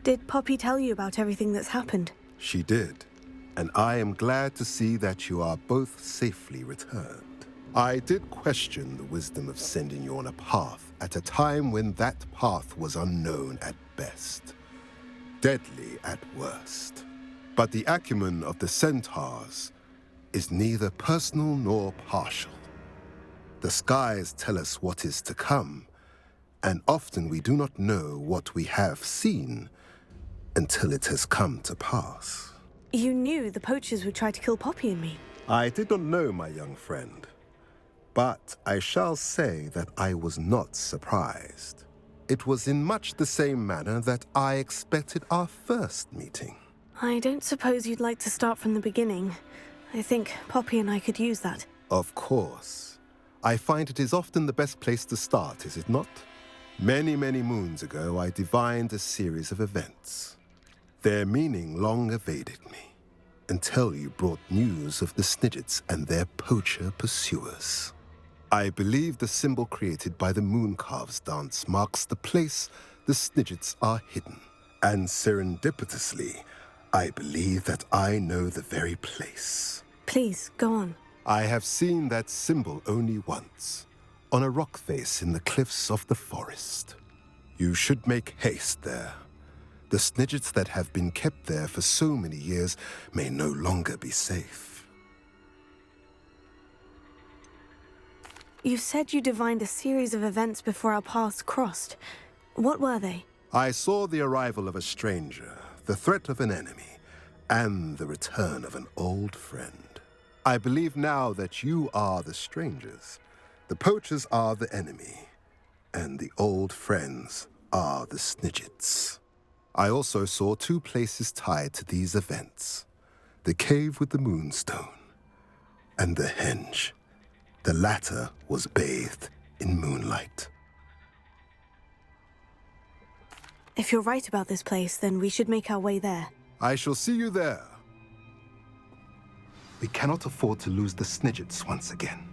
Did Poppy tell you about everything that's happened? She did. and I am glad to see that you are both safely returned. I did question the wisdom of sending you on a path at a time when that path was unknown at best, deadly at worst. But the acumen of the centaurs is neither personal nor partial. The skies tell us what is to come, and often we do not know what we have seen until it has come to pass. You knew the poachers would try to kill Poppy and me. I did not know, my young friend, but I shall say that I was not surprised. It was in much the same manner that I expected our first meeting. I don't suppose you'd like to start from the beginning. I think Poppy and I could use that. Of course. I find it is often the best place to start, is it not? Many, many moons ago, I divined a series of events. Their meaning long evaded me, until you brought news of the Snidgets and their poacher pursuers. I believe the symbol created by the Mooncalves dance marks the place the Snidgets are hidden. And serendipitously, I believe that I know the very place. Please, go on. I have seen that symbol only once, on a rock face in the cliffs of the forest. You should make haste there. The Snidgets that have been kept there for so many years may no longer be safe. You said you divined a series of events before our paths crossed. What were they? I saw the arrival of a stranger, the threat of an enemy, and the return of an old friend. I believe now that you are the strangers, the poachers are the enemy, and the old friends are the Snidgets. I also saw two places tied to these events, the cave with the moonstone and the henge. The latter was bathed in moonlight. If you're right about this place, then we should make our way there. I shall see you there. We cannot afford to lose the Snidgets once again.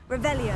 Revelio.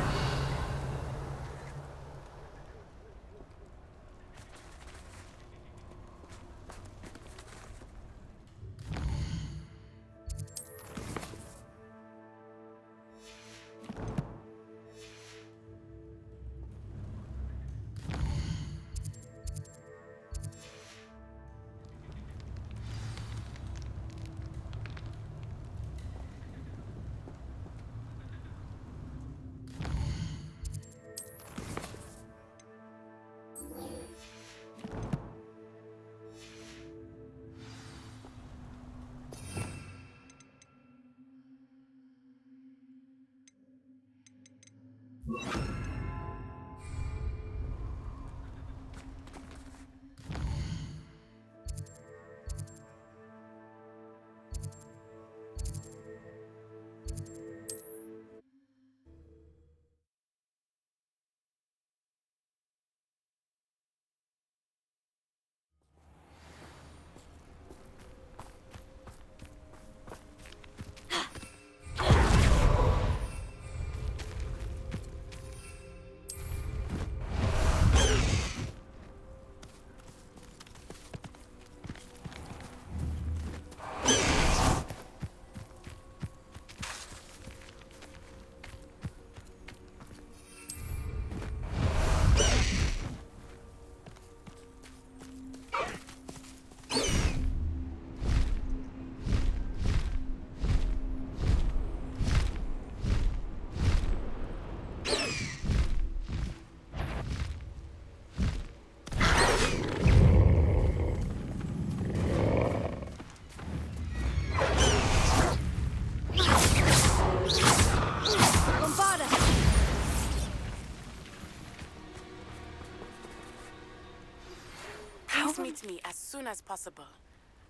Meet me as soon as possible.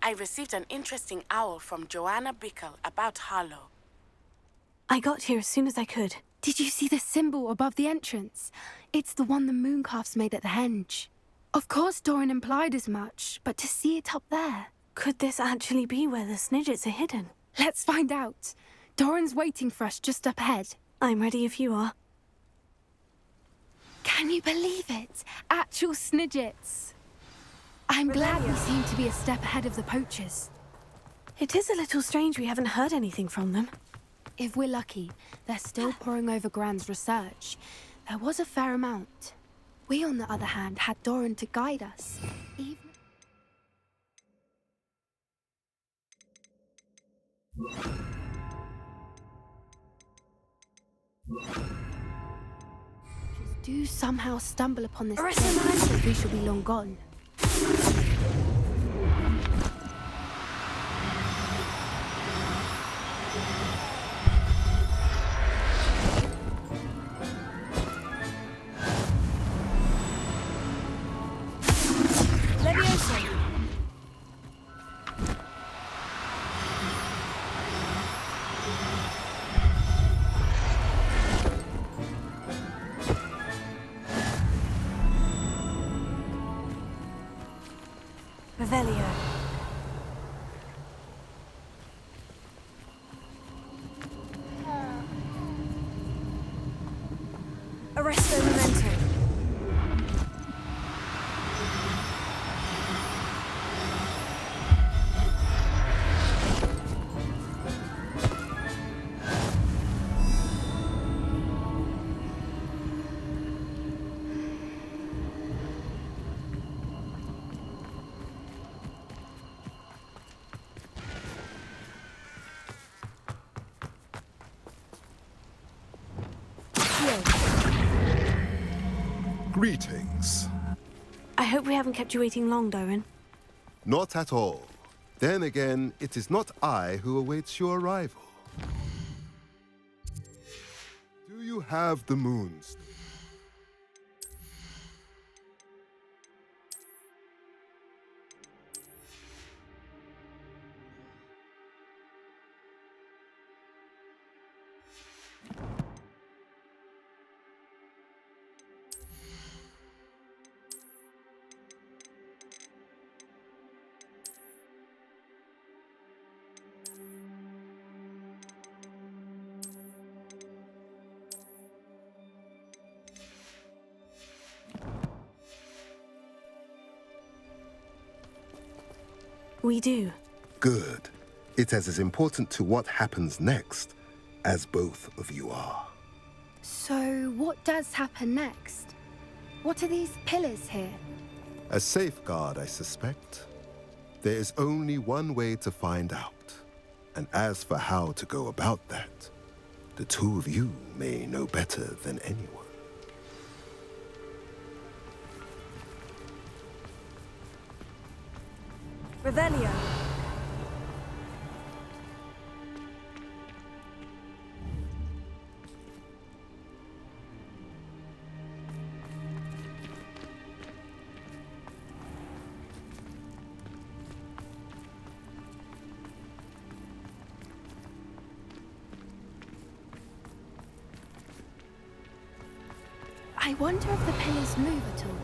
I received an interesting owl from Joanna Bickle about Harlow. I got here as soon as I could. Did you see the symbol above the entrance? It's the one the Mooncalves made at the henge. Of course Doran implied as much, but to see it up there... Could this actually be where the Snidgets are hidden? Let's find out. Doran's waiting for us just up ahead. I'm ready if you are. Can you believe it? Actual snidgets. I'm glad we seem to be a step ahead of the poachers. It is a little strange we haven't heard anything from them. If we're lucky, they're still poring over Gran's research. There was a fair amount. We, on the other hand, had Doran to guide us. Do somehow stumble upon this place, we shall be long gone. Revelio. Arresto Memento. Greetings. I hope we haven't kept you waiting long, Doran. Not at all. Then again, it is not I who awaits your arrival. Do you have the moonstone? We do. Good. It is as important to what happens next as both of you are. So, what does happen next? What are these pillars here? A safeguard, I suspect. There is only one way to find out. And as for how to go about that, the two of you may know better than anyone. Revelio. I wonder if the pillars move at all.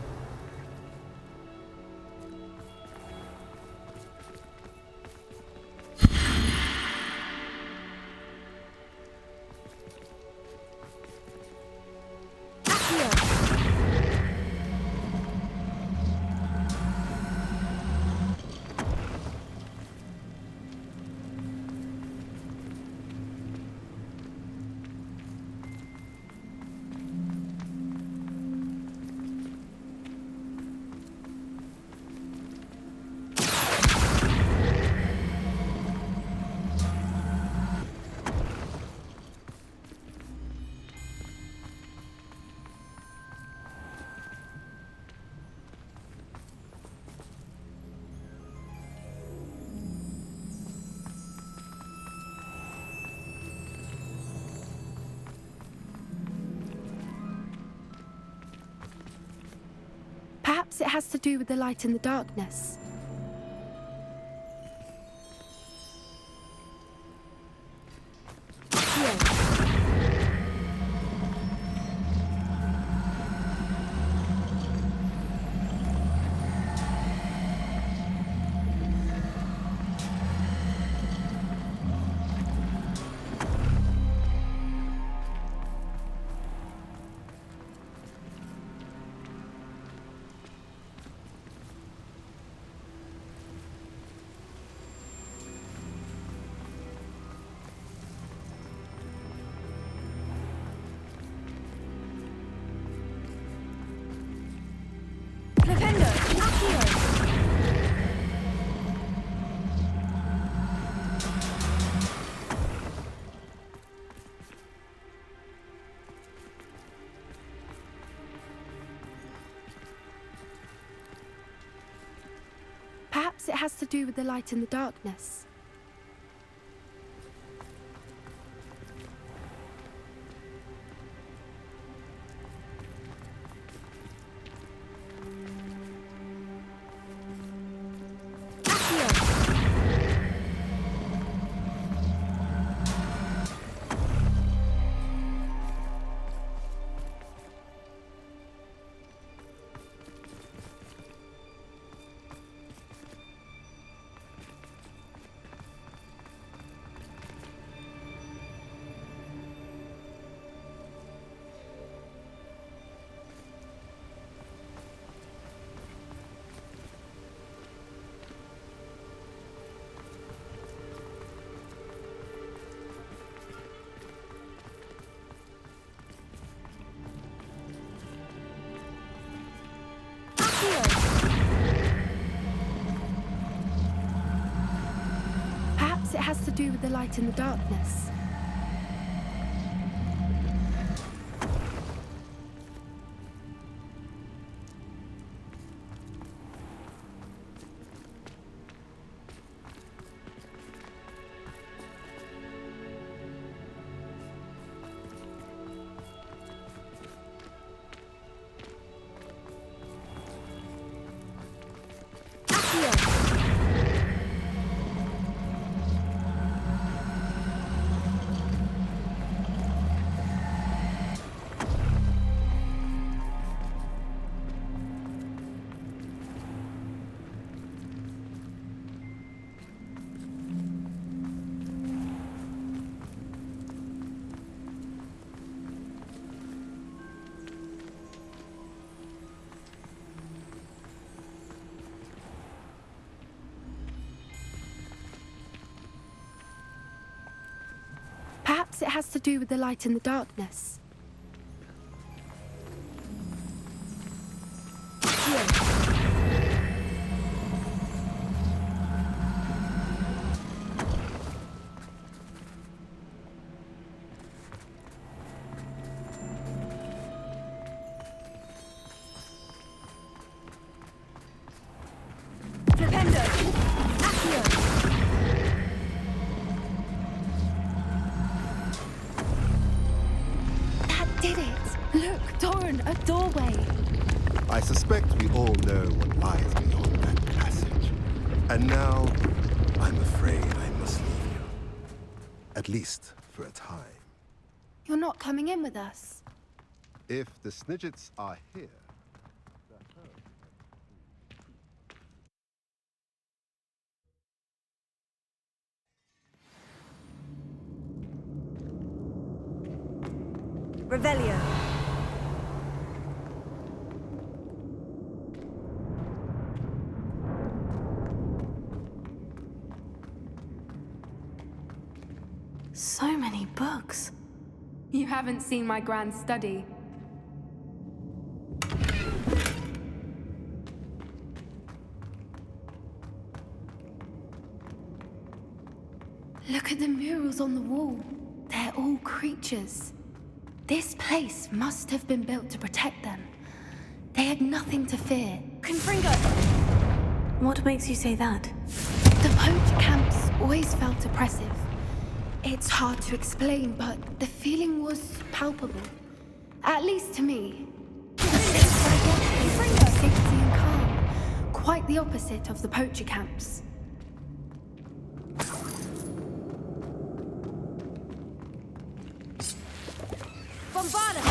Perhaps it has to do with the light in the darkness. Perhaps it has to do with the light in the darkness. Perhaps it has to do with the light in the darkness. Perhaps it has to do with the light in the darkness. A doorway. I suspect we all know what lies beyond that passage. And now, I'm afraid I must leave you. At least for a time. You're not coming in with us. If the Snidgets are here, Revelio. So many books. You haven't seen my grand study. Look at the murals on the wall. They're all creatures. This place must have been built to protect them. They had nothing to fear. Confringo! What makes you say that? The poacher camps always felt oppressive. It's hard to explain, but the feeling was palpable. At least to me. Safety and calm. Quite the opposite of the poacher camps. Bombarda!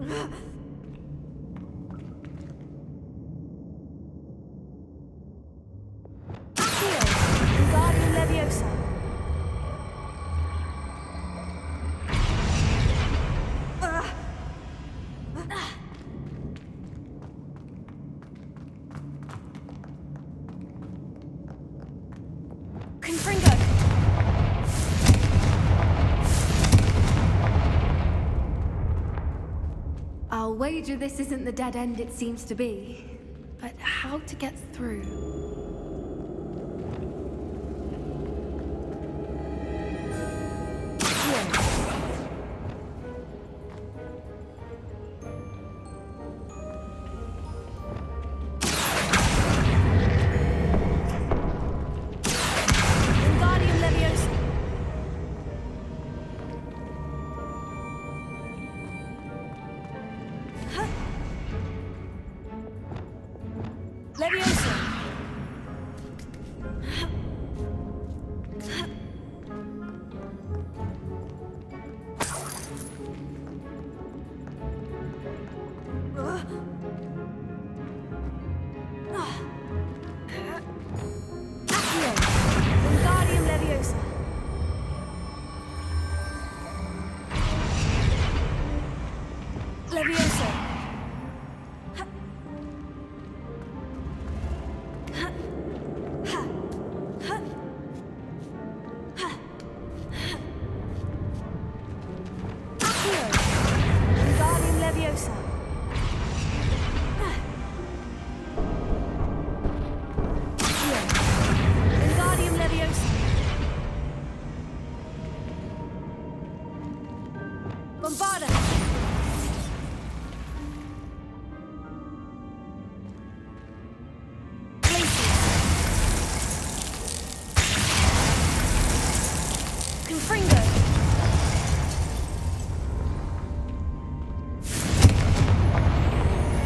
Wingardium Leviosa. Confringo. I'll wager this isn't the dead end it seems to be. But how to get through? Wingardium Leviosa. Leviosa. Accio. Wingardium Leviosa. Leviosa. Accio. Wingardium Leviosa. Accio. Wingardium Leviosa. Bombarda. Confringo.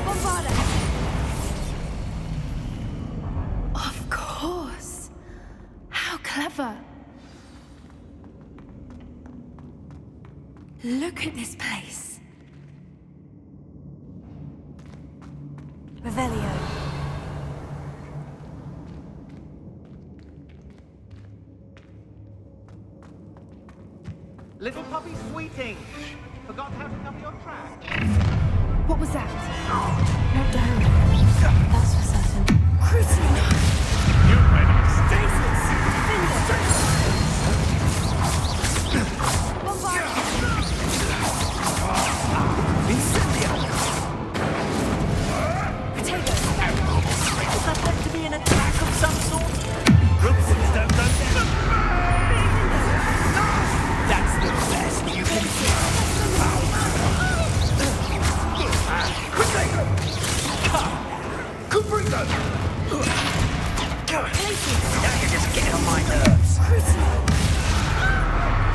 Bombarda. Of course. How clever. Look at this place. Revelio. Little puppy sweeting! Forgot how to cover your tracks. What was that? Not down. That's for certain. Crucial. You made a mistake. Bombarda. Potato. Is that meant to be an attack of some sort? Rootsies don't go down. That's the best you can do. Confringo! Now you're just getting on my nerves. Crucial.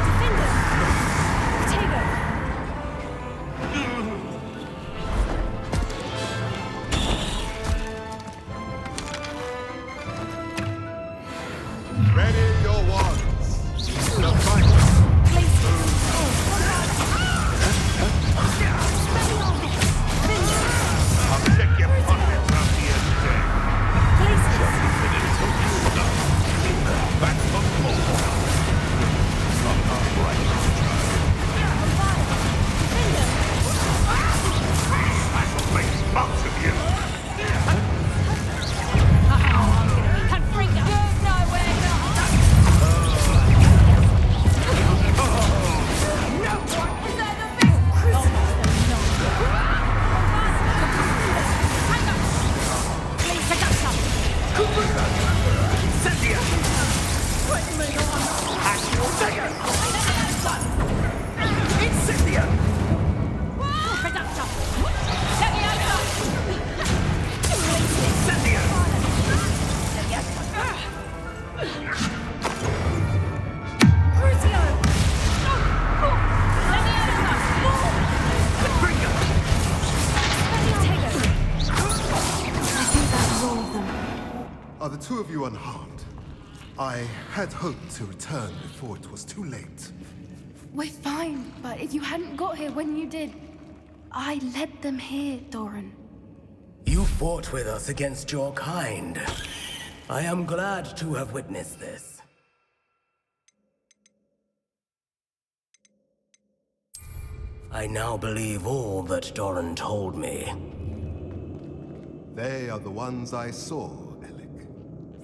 Defender. Potato. Ready your wands. The fight. I'll check your pockets after you're dead. Back for more. Not right. That'll make lots of you. Confringo. There's nowhere to Is that the big Are the two of you unharmed? I had hoped to return before it was too late. We're fine, but if you hadn't got here when you did, I led them here, Doran. You fought with us against your kind. I am glad to have witnessed this. I now believe all that Doran told me. They are the ones I saw, Alec.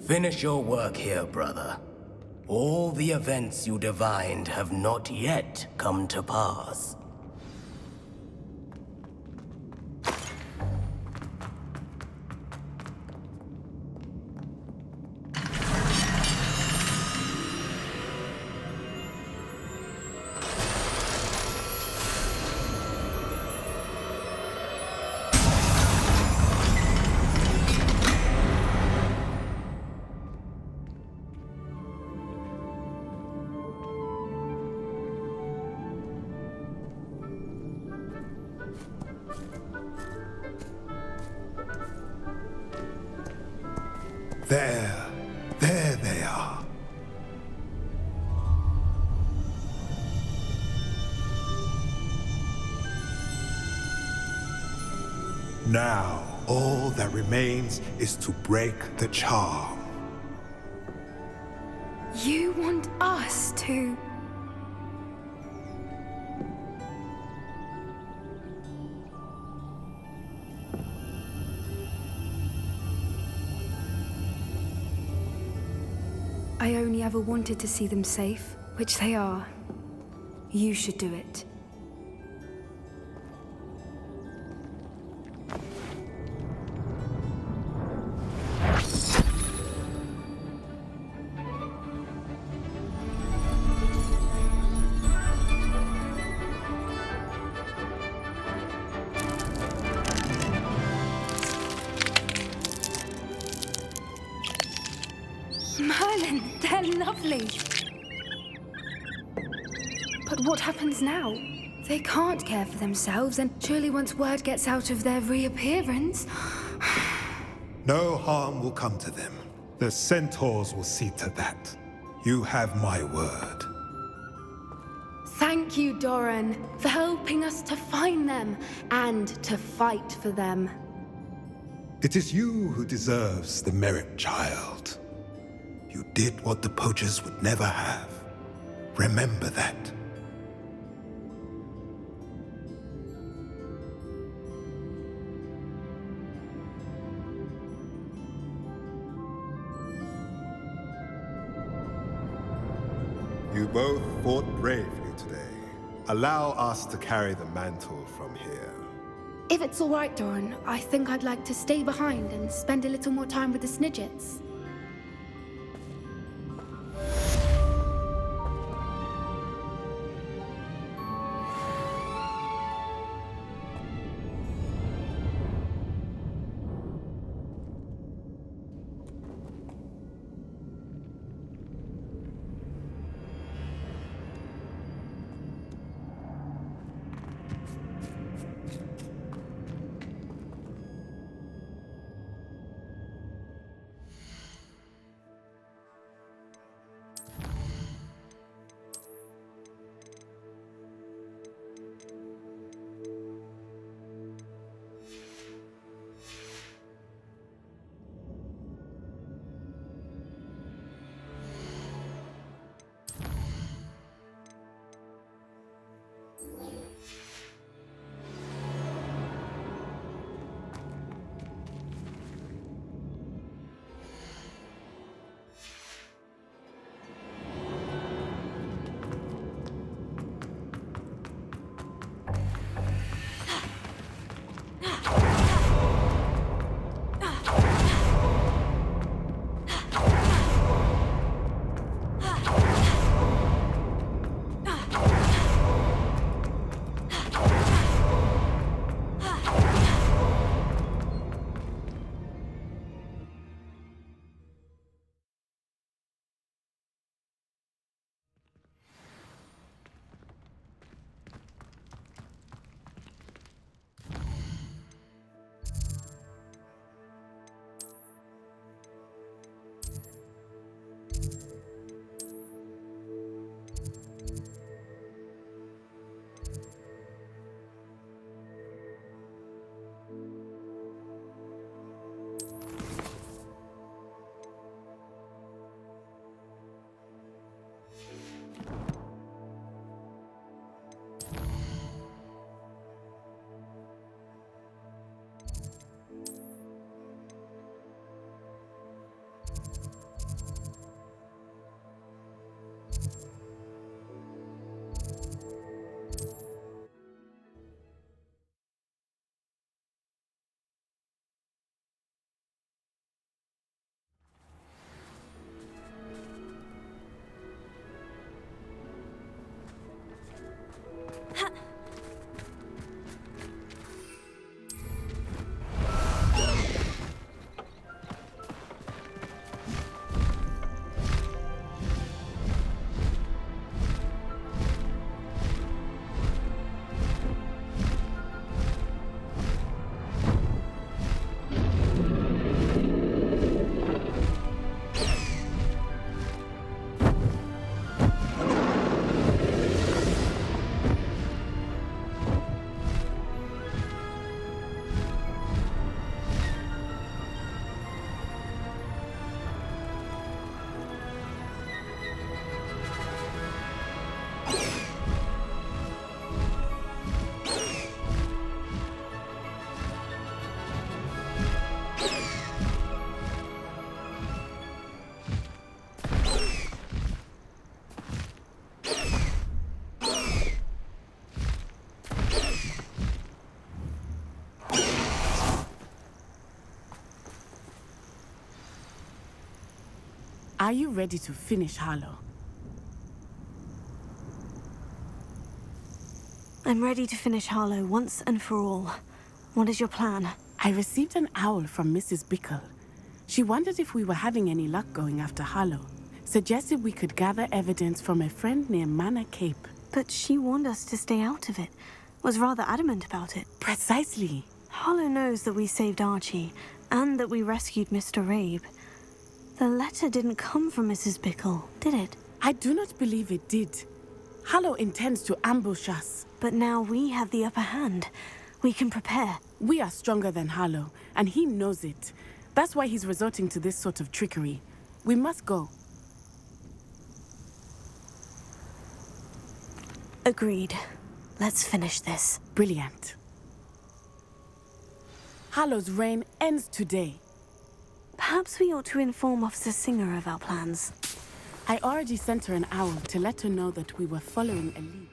Finish your work here, brother. All the events you divined have not yet come to pass. There they are. Now, all that remains is to break the charm. You want us to... I only ever wanted to see them safe, which they are. You should do it. Merlin, they're lovely. But what happens now? They can't care for themselves, and surely once word gets out of their reappearance... No harm will come to them. The centaurs will see to that. You have my word. Thank you, Doran, for helping us to find them and to fight for them. It is you who deserves the merit, child. You did what the poachers would never have. Remember that. You both fought bravely today. Allow us to carry the mantle from here. If it's all right, Doran, I think I'd like to stay behind and spend a little more time with the Snidgets. Are you ready to finish Harlow? I'm ready to finish Harlow once and for all. What is your plan? I received an owl from Mrs. Bickle. She wondered if we were having any luck going after Harlow. Suggested we could gather evidence from a friend near Manor Cape. But she warned us to stay out of it. Was rather adamant about it. Precisely. Harlow knows that we saved Archie, and that we rescued Mr. Rabe. The letter didn't come from Mrs. Bickle, did it? I do not believe it did. Harlow intends to ambush us. But now we have the upper hand. We can prepare. We are stronger than Harlow, and he knows it. That's why he's resorting to this sort of trickery. We must go. Agreed. Let's finish this. Brilliant. Harlow's reign ends today. Perhaps we ought to inform Officer Singer of our plans. I already sent her an owl to let her know that we were following a lead.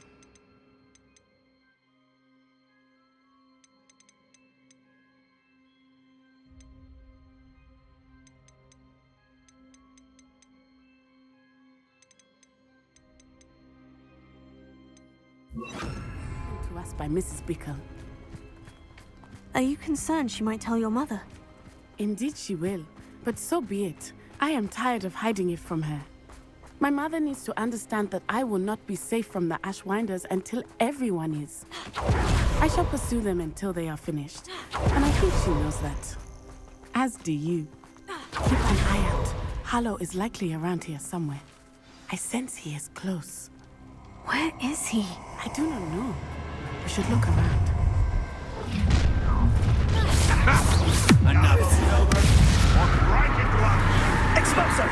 To us by Mrs. Bickle. Are you concerned she might tell your mother? Indeed she will, but so be it. I am tired of hiding it from her. My mother needs to understand that I will not be safe from the Ashwinders until everyone is. I shall pursue them until they are finished, and I think she knows that. As do you. Keep an eye out. Harlow is likely around here somewhere. I sense he is close. Where is he? I do not know. We should look around. Another silver. Walk right into us. Expulso!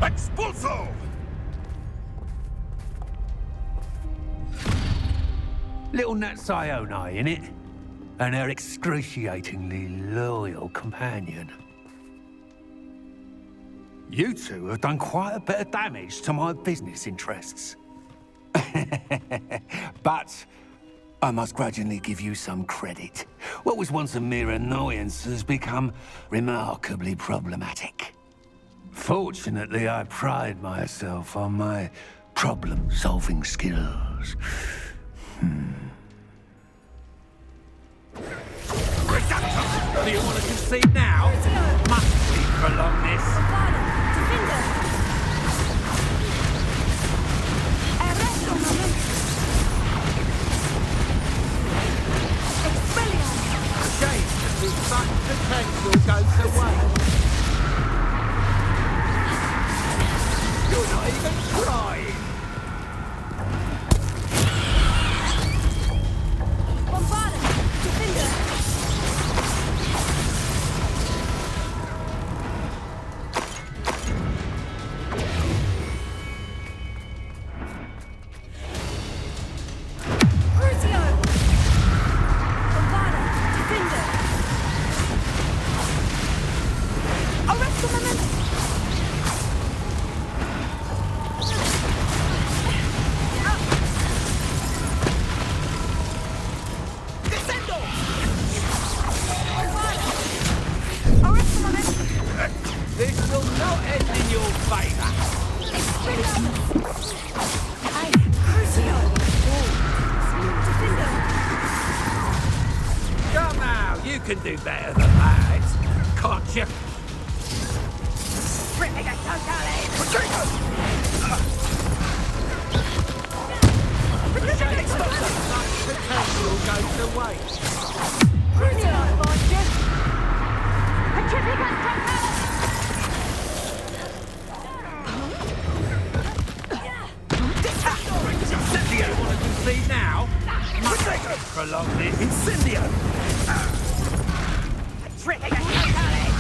Expulso! Little Nat Sione, innit? And her excruciatingly loyal companion. You two have done quite a bit of damage to my business interests. But I must grudgingly give you some credit. What was once a mere annoyance has become remarkably problematic. Fortunately, I pride myself on my problem-solving skills. Do you want to concede now? Must we prolong this? Shame to see such potential go to waste. You're not even trying. can do better than that, can't you? Ripping a Potential goes to waste. Brilliant, I find you. Petrificus totalis! Incendio, want to concede now? Must prolong this. Incendio! Petrificus totalis!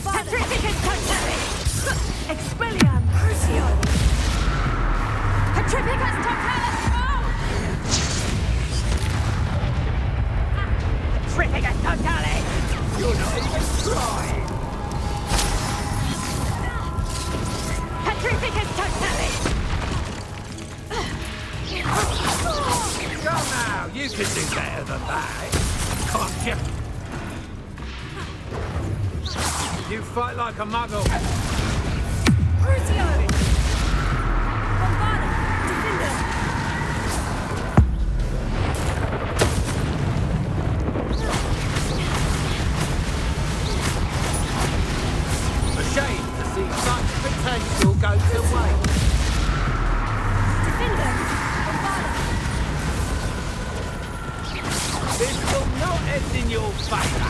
Petrificus totalis! Expelliarm! Crucio! Petrificus totalis! Petrificus totalis! You're not even trying! Petrificus totalis! Come now, you can do better than that, can't you? You fight like a muggle. Crucio! Bombarda! Defender! A shame to see such potential go to waste. Defender! Bombarda! This will not end in your favour.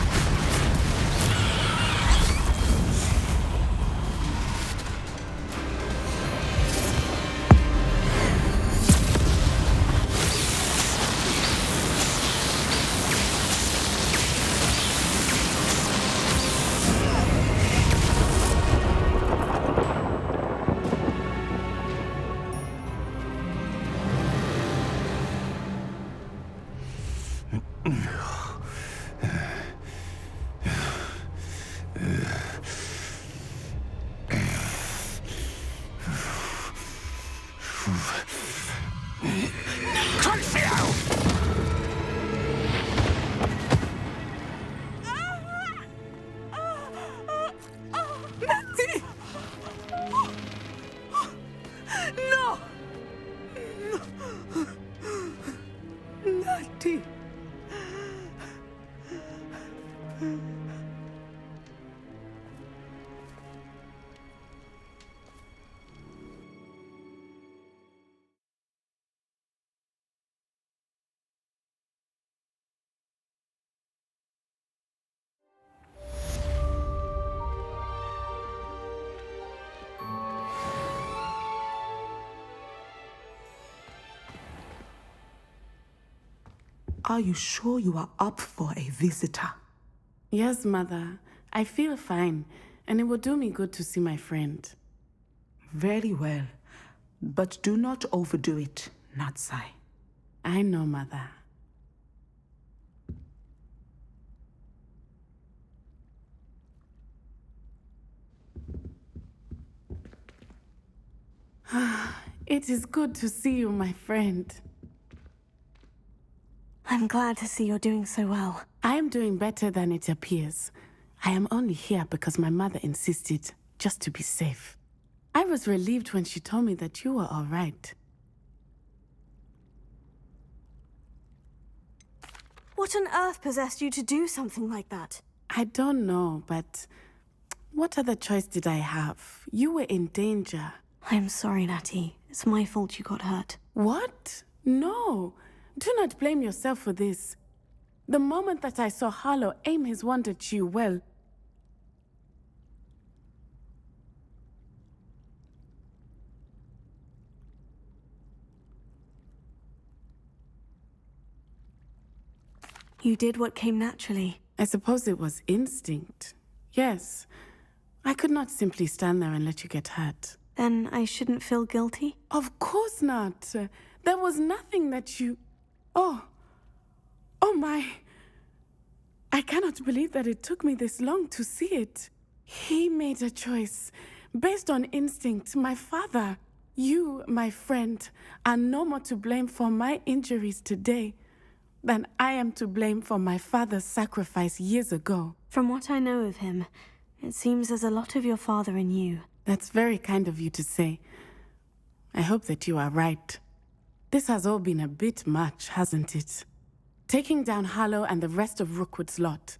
Are you sure you are up for a visitor? Yes, Mother. I feel fine, and it will do me good to see my friend. Very well. But do not overdo it, Natsai. I know, Mother. It is good to see you, my friend. I'm glad to see you're doing so well. I am doing better than it appears. I am only here because my mother insisted, just to be safe. I was relieved when she told me that you were all right. What on earth possessed you to do something like that? I don't know, but what other choice did I have? You were in danger. I'm sorry, Natty. It's my fault you got hurt. What? No. Do not blame yourself for this. The moment that I saw Harlow aim his wand at you, well... You did what came naturally. I suppose it was instinct. Yes. I could not simply stand there and let you get hurt. Then I shouldn't feel guilty? Of course not. There was nothing that you... Oh my. I cannot believe that it took me this long to see it. He made a choice based on instinct. My father, you, my friend, are no more to blame for my injuries today than I am to blame for my father's sacrifice years ago. From what I know of him, it seems there's a lot of your father in you. That's very kind of you to say. I hope that you are right. This has all been a bit much, hasn't it? Taking down Harlow and the rest of Rookwood's lot.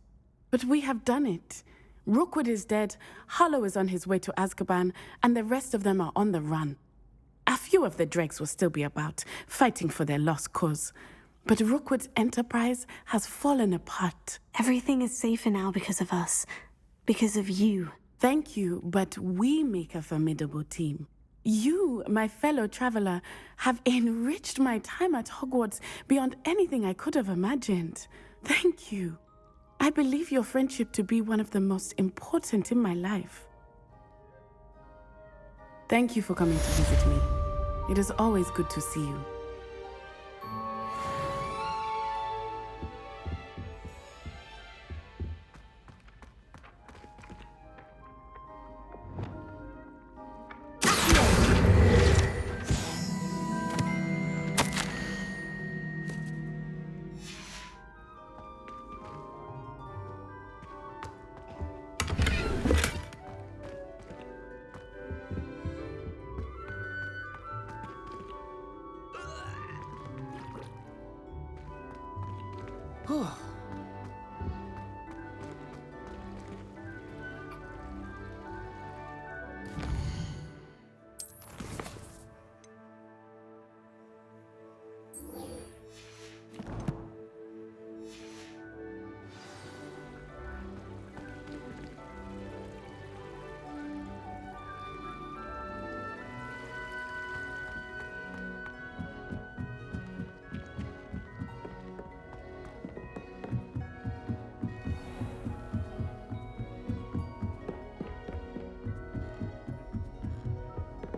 But we have done it. Rookwood is dead, Harlow is on his way to Azkaban, and the rest of them are on the run. A few of the dregs will still be about, fighting for their lost cause. But Rookwood's enterprise has fallen apart. Everything is safer now because of us. Because of you. Thank you, but we make a formidable team. You, my fellow traveler, have enriched my time at Hogwarts beyond anything I could have imagined. Thank you. I believe your friendship to be one of the most important in my life. Thank you for coming to visit me. It is always good to see you.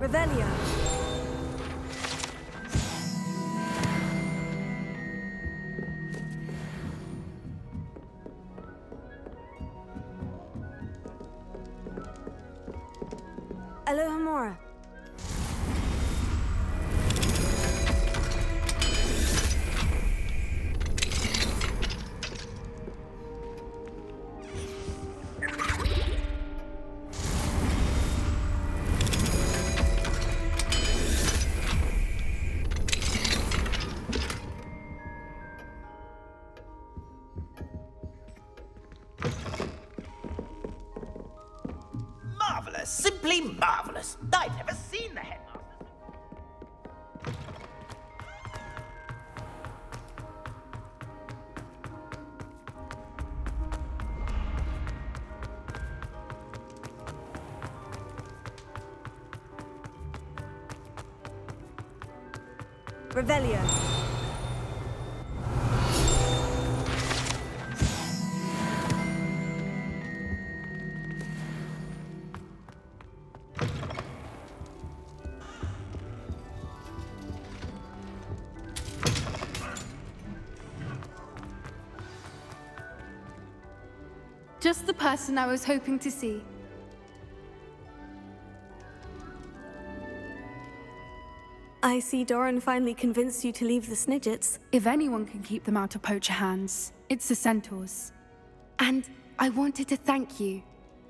Revelio. Alohomora. Marvelous, simply marvelous. I've never seen the headmaster. Revelio. Just the person I was hoping to see. I see Doran finally convinced you to leave the Snidgets. If anyone can keep them out of poacher hands, it's the Centaurs. And I wanted to thank you.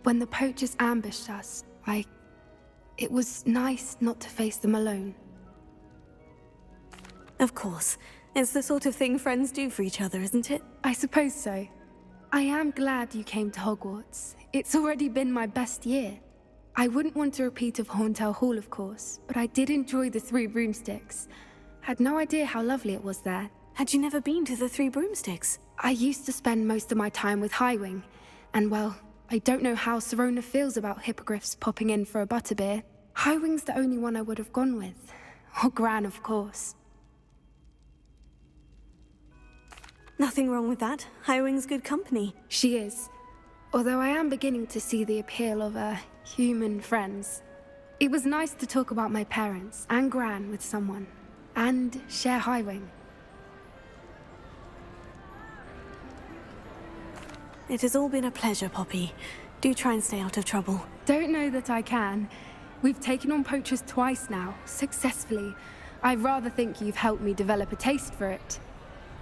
When the poachers ambushed us, it was nice not to face them alone. Of course. It's the sort of thing friends do for each other, isn't it? I suppose so. I am glad you came to Hogwarts. It's already been my best year. I wouldn't want a repeat of Horntail Hall, of course, but I did enjoy the Three Broomsticks. Had no idea how lovely it was there. Had you never been to the Three Broomsticks? I used to spend most of my time with Highwing, and well, I don't know how Serona feels about hippogriffs popping in for a butterbeer. Highwing's the only one I would have gone with. Or Gran, of course. Nothing wrong with that. Highwing's good company. She is. Although I am beginning to see the appeal of, human friends. It was nice to talk about my parents and Gran with someone. And share Highwing. It has all been a pleasure, Poppy. Do try and stay out of trouble. Don't know that I can. We've taken on poachers twice now, successfully. I rather think you've helped me develop a taste for it.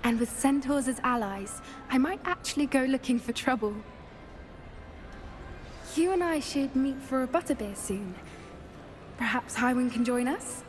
And with centaurs as allies, I might actually go looking for trouble. You and I should meet for a butterbeer soon. Perhaps Highwing can join us?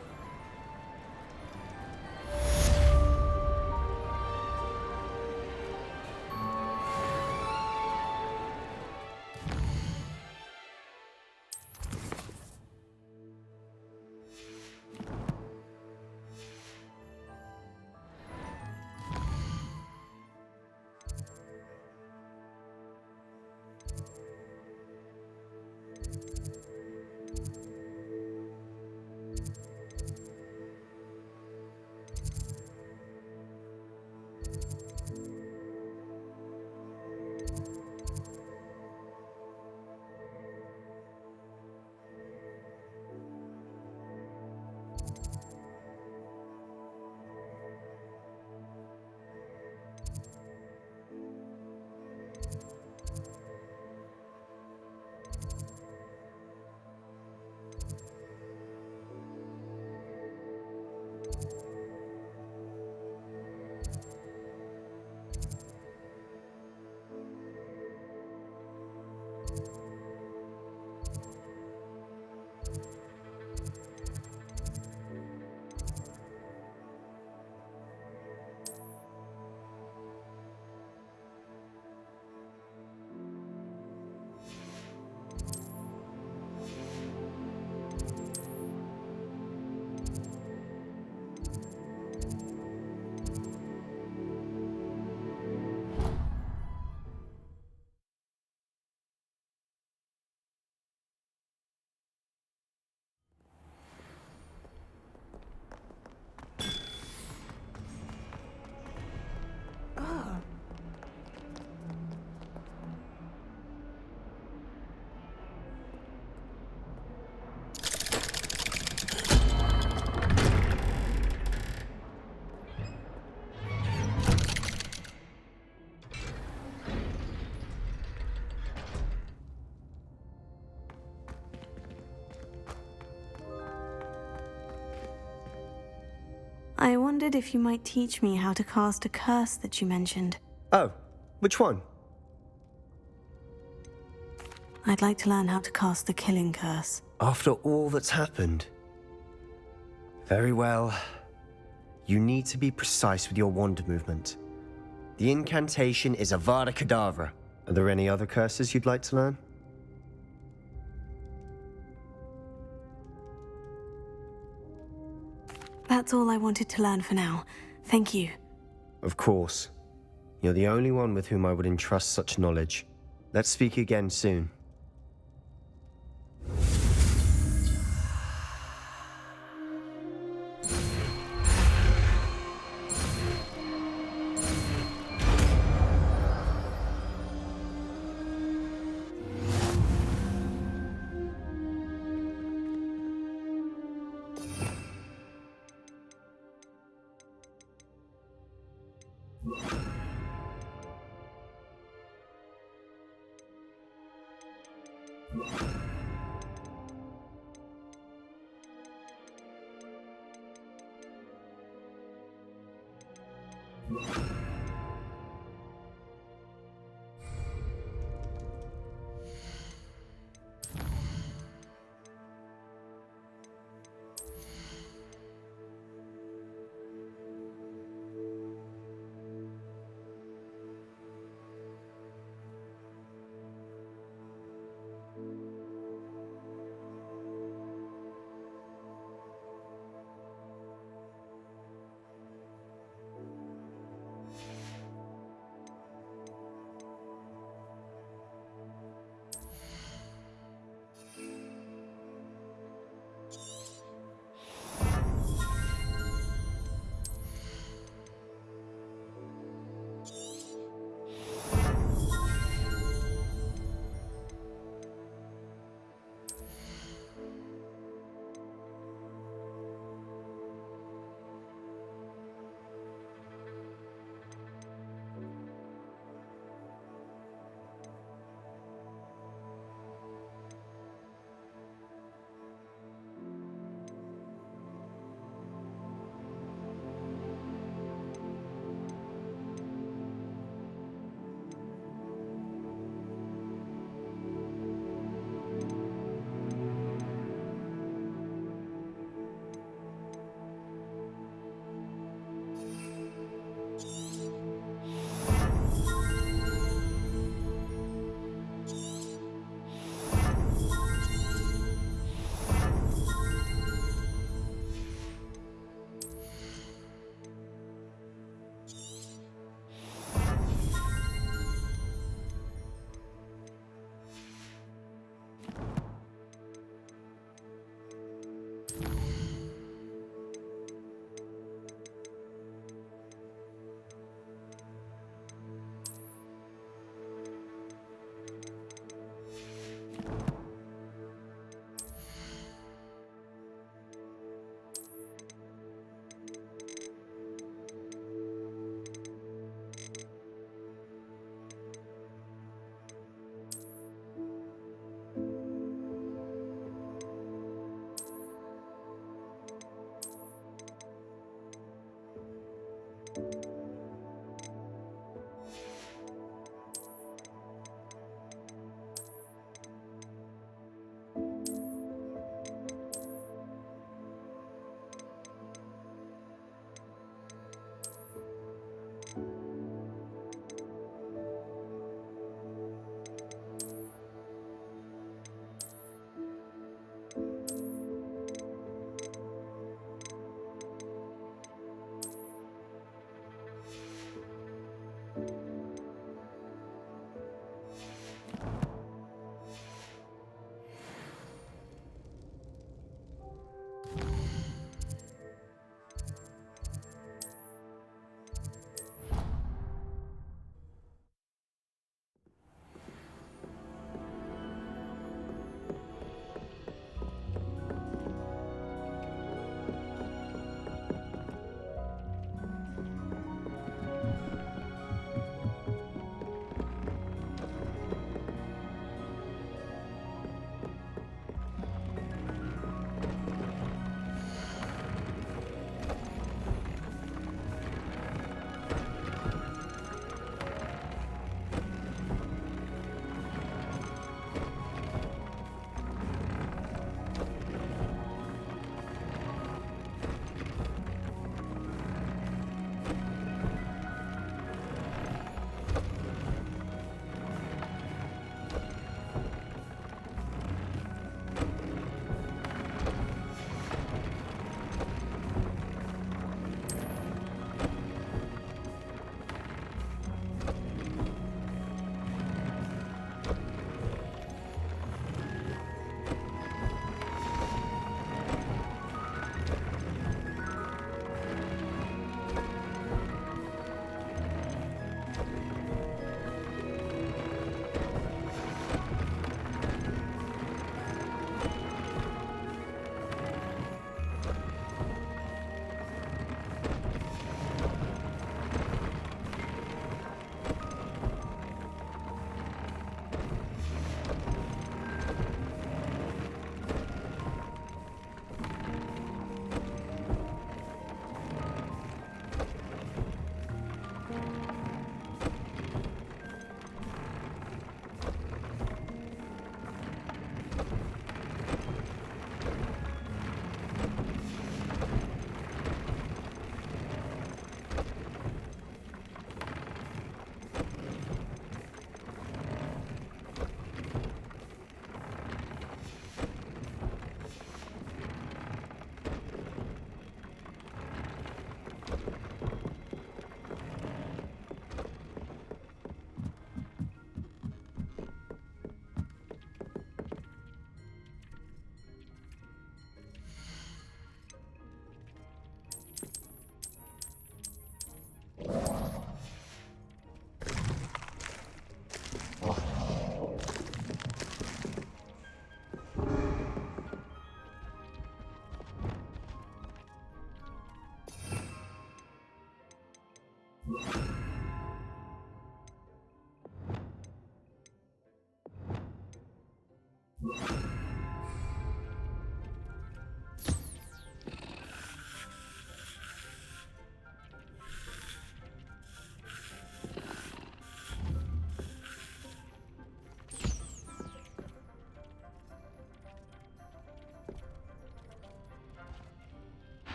I wondered if you might teach me how to cast a curse that you mentioned. Oh, which one? I'd like to learn how to cast the killing curse. After all that's happened? Very well. You need to be precise with your wand movement. The incantation is Avada Kedavra. Are there any other curses you'd like to learn? That's all I wanted to learn for now. Thank you. Of course. You're the only one with whom I would entrust such knowledge. Let's speak again soon.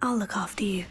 I'll look after you.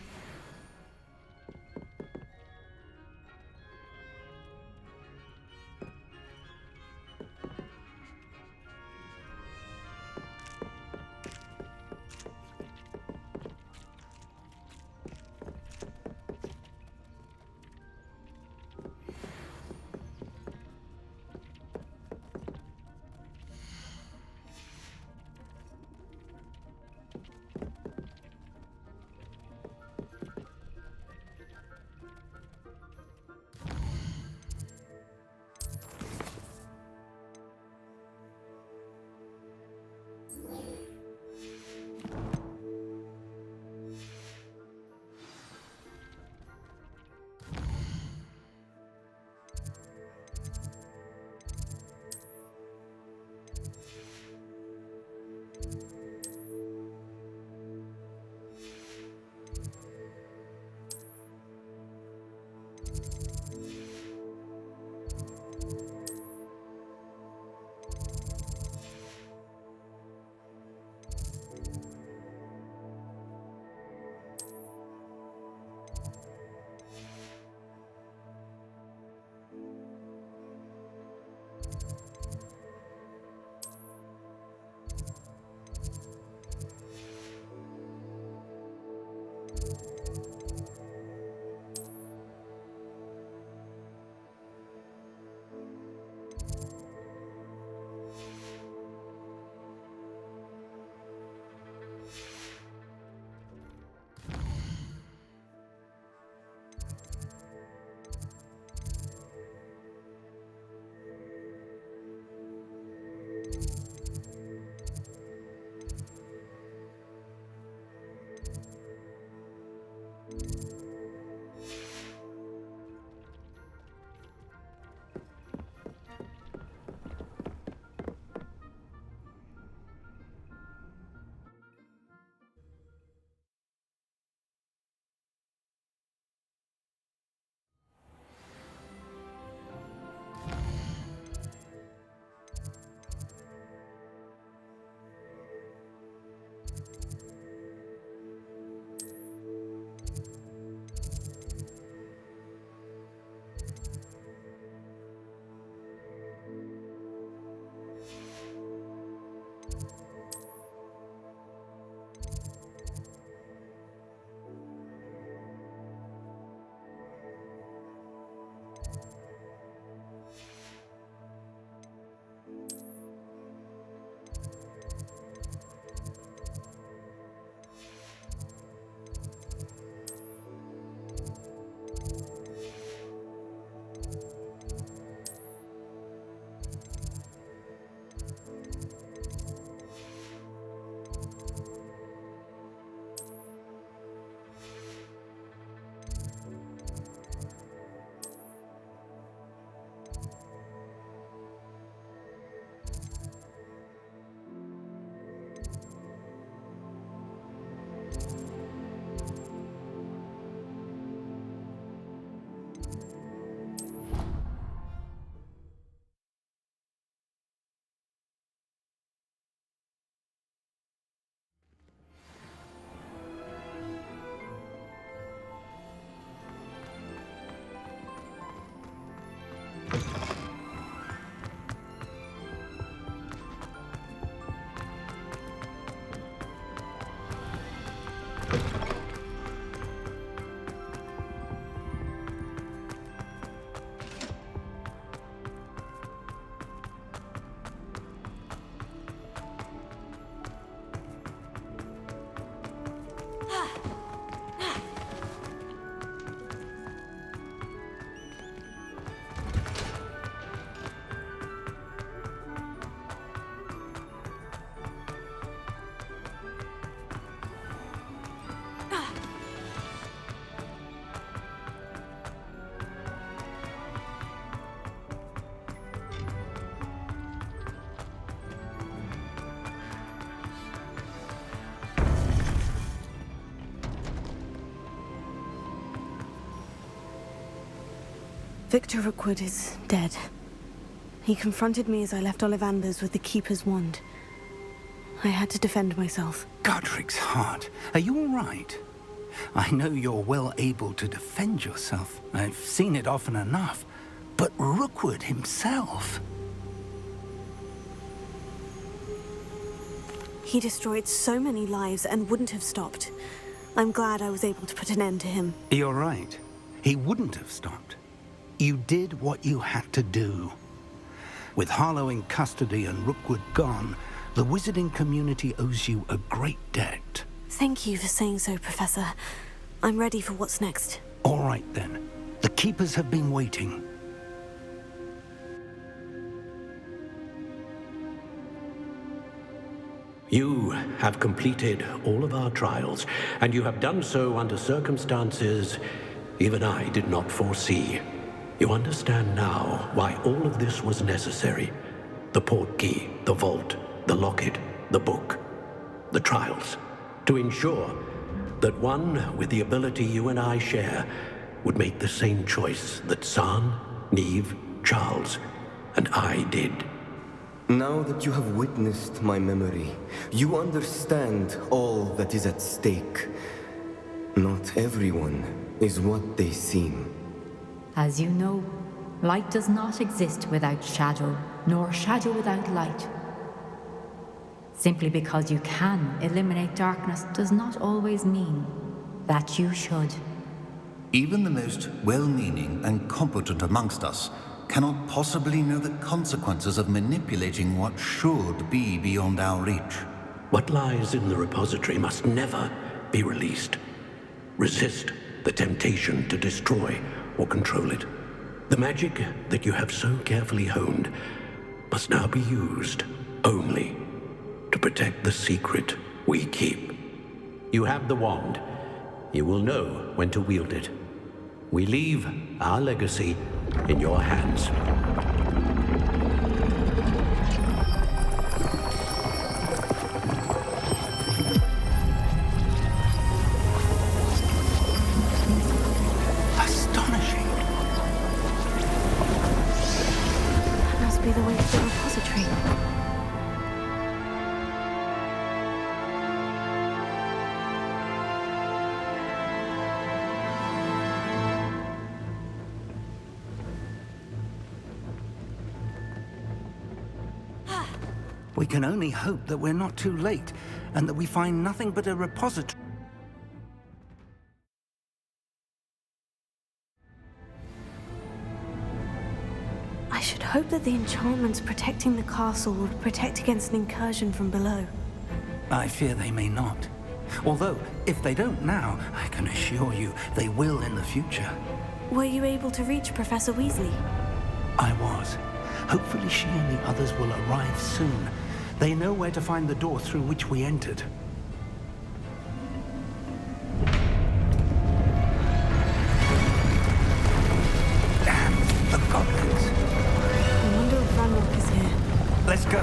Victor Rookwood is dead. He confronted me as I left Ollivander's with the Keeper's wand. I had to defend myself. Godric's heart. Are you all right? I know you're well able to defend yourself. I've seen it often enough. But Rookwood himself... He destroyed so many lives and wouldn't have stopped. I'm glad I was able to put an end to him. You're right. He wouldn't have stopped. You did what you had to do. With Harlow in custody and Rookwood gone, the wizarding community owes you a great debt. Thank you for saying so, Professor. I'm ready for what's next. All right, then. The Keepers have been waiting. You have completed all of our trials, and you have done so under circumstances even I did not foresee. You understand now why all of this was necessary. The portkey, the vault, the locket, the book, the trials. To ensure that one with the ability you and I share would make the same choice that San, Neve, Charles, and I did. Now that you have witnessed my memory, you understand all that is at stake. Not everyone is what they seem. As you know, light does not exist without shadow, nor shadow without light. Simply because you can eliminate darkness does not always mean that you should. Even the most well-meaning and competent amongst us cannot possibly know the consequences of manipulating what should be beyond our reach. What lies in the repository must never be released. Resist the temptation to destroy or control it. The magic that you have so carefully honed must now be used only to protect the secret we keep. You have the wand. You will know when to wield it. We leave our legacy in your hands. Astonishing. That must be the way to the repository. We can only hope that we're not too late, and that we find nothing but a repository. I should hope that the enchantments protecting the castle will protect against an incursion from below. I fear they may not. Although, if they don't now, I can assure you they will in the future. Were you able to reach Professor Weasley? I was. Hopefully she and the others will arrive soon. They know where to find the door through which we entered. Damn, the goblins. I wonder if Ranrock is here. Let's go.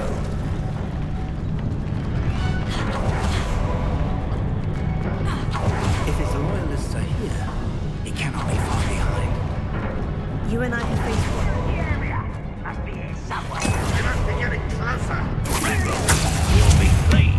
If his loyalists are here, he cannot be far behind. You and I have faced one. Must be here somewhere. You must be getting closer. You'll be pleased.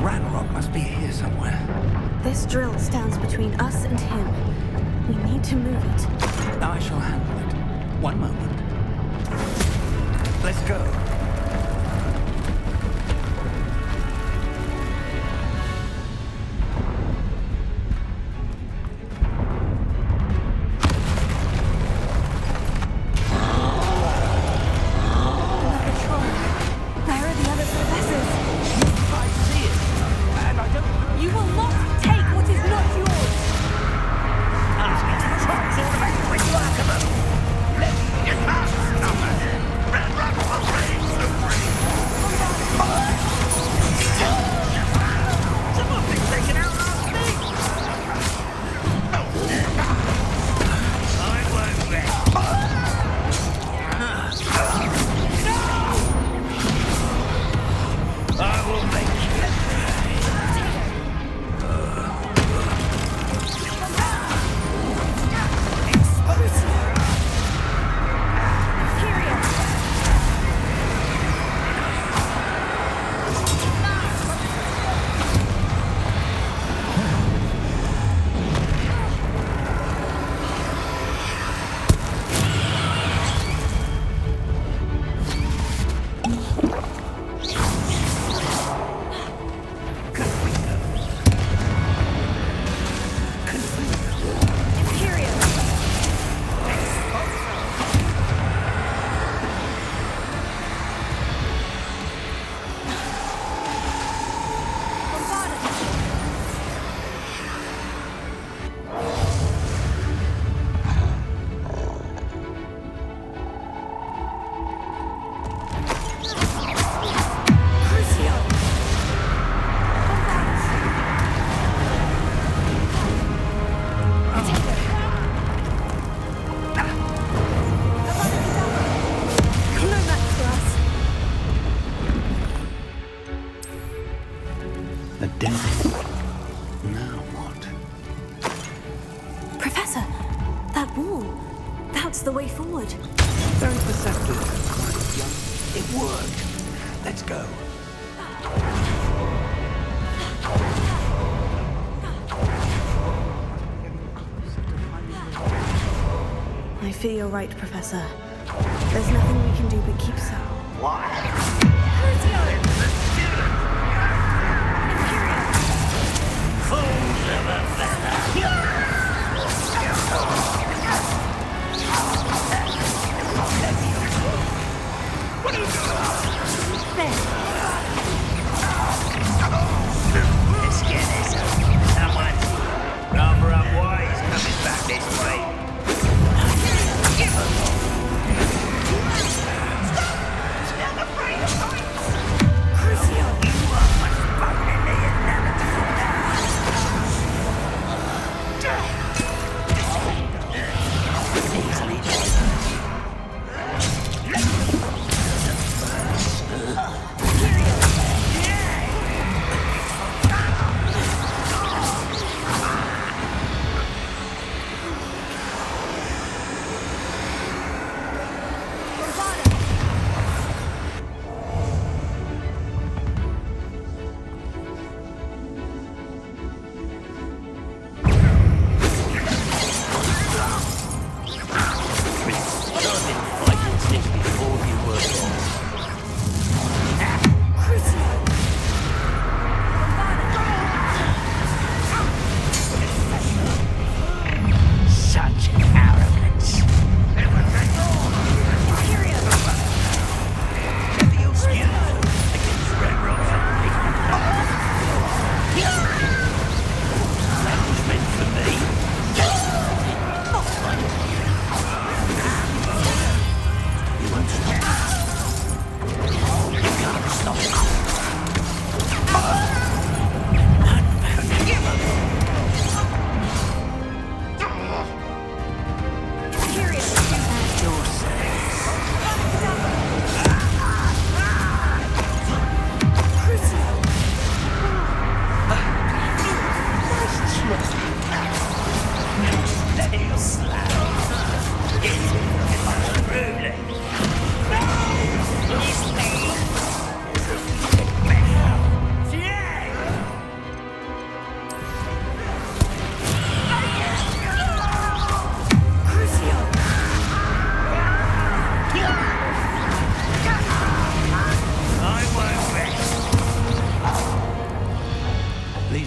Ranrock must be here somewhere. This drill stands between us and him. We need to move it. I shall handle it. One moment. Let's go. Now what? Professor, that wall. That's the way forward. Very perceptive. It worked. Let's go. I fear you're right, Professor. There's nothing we can do but keep so. Let's get this up. Someone rather unwise coming back this way.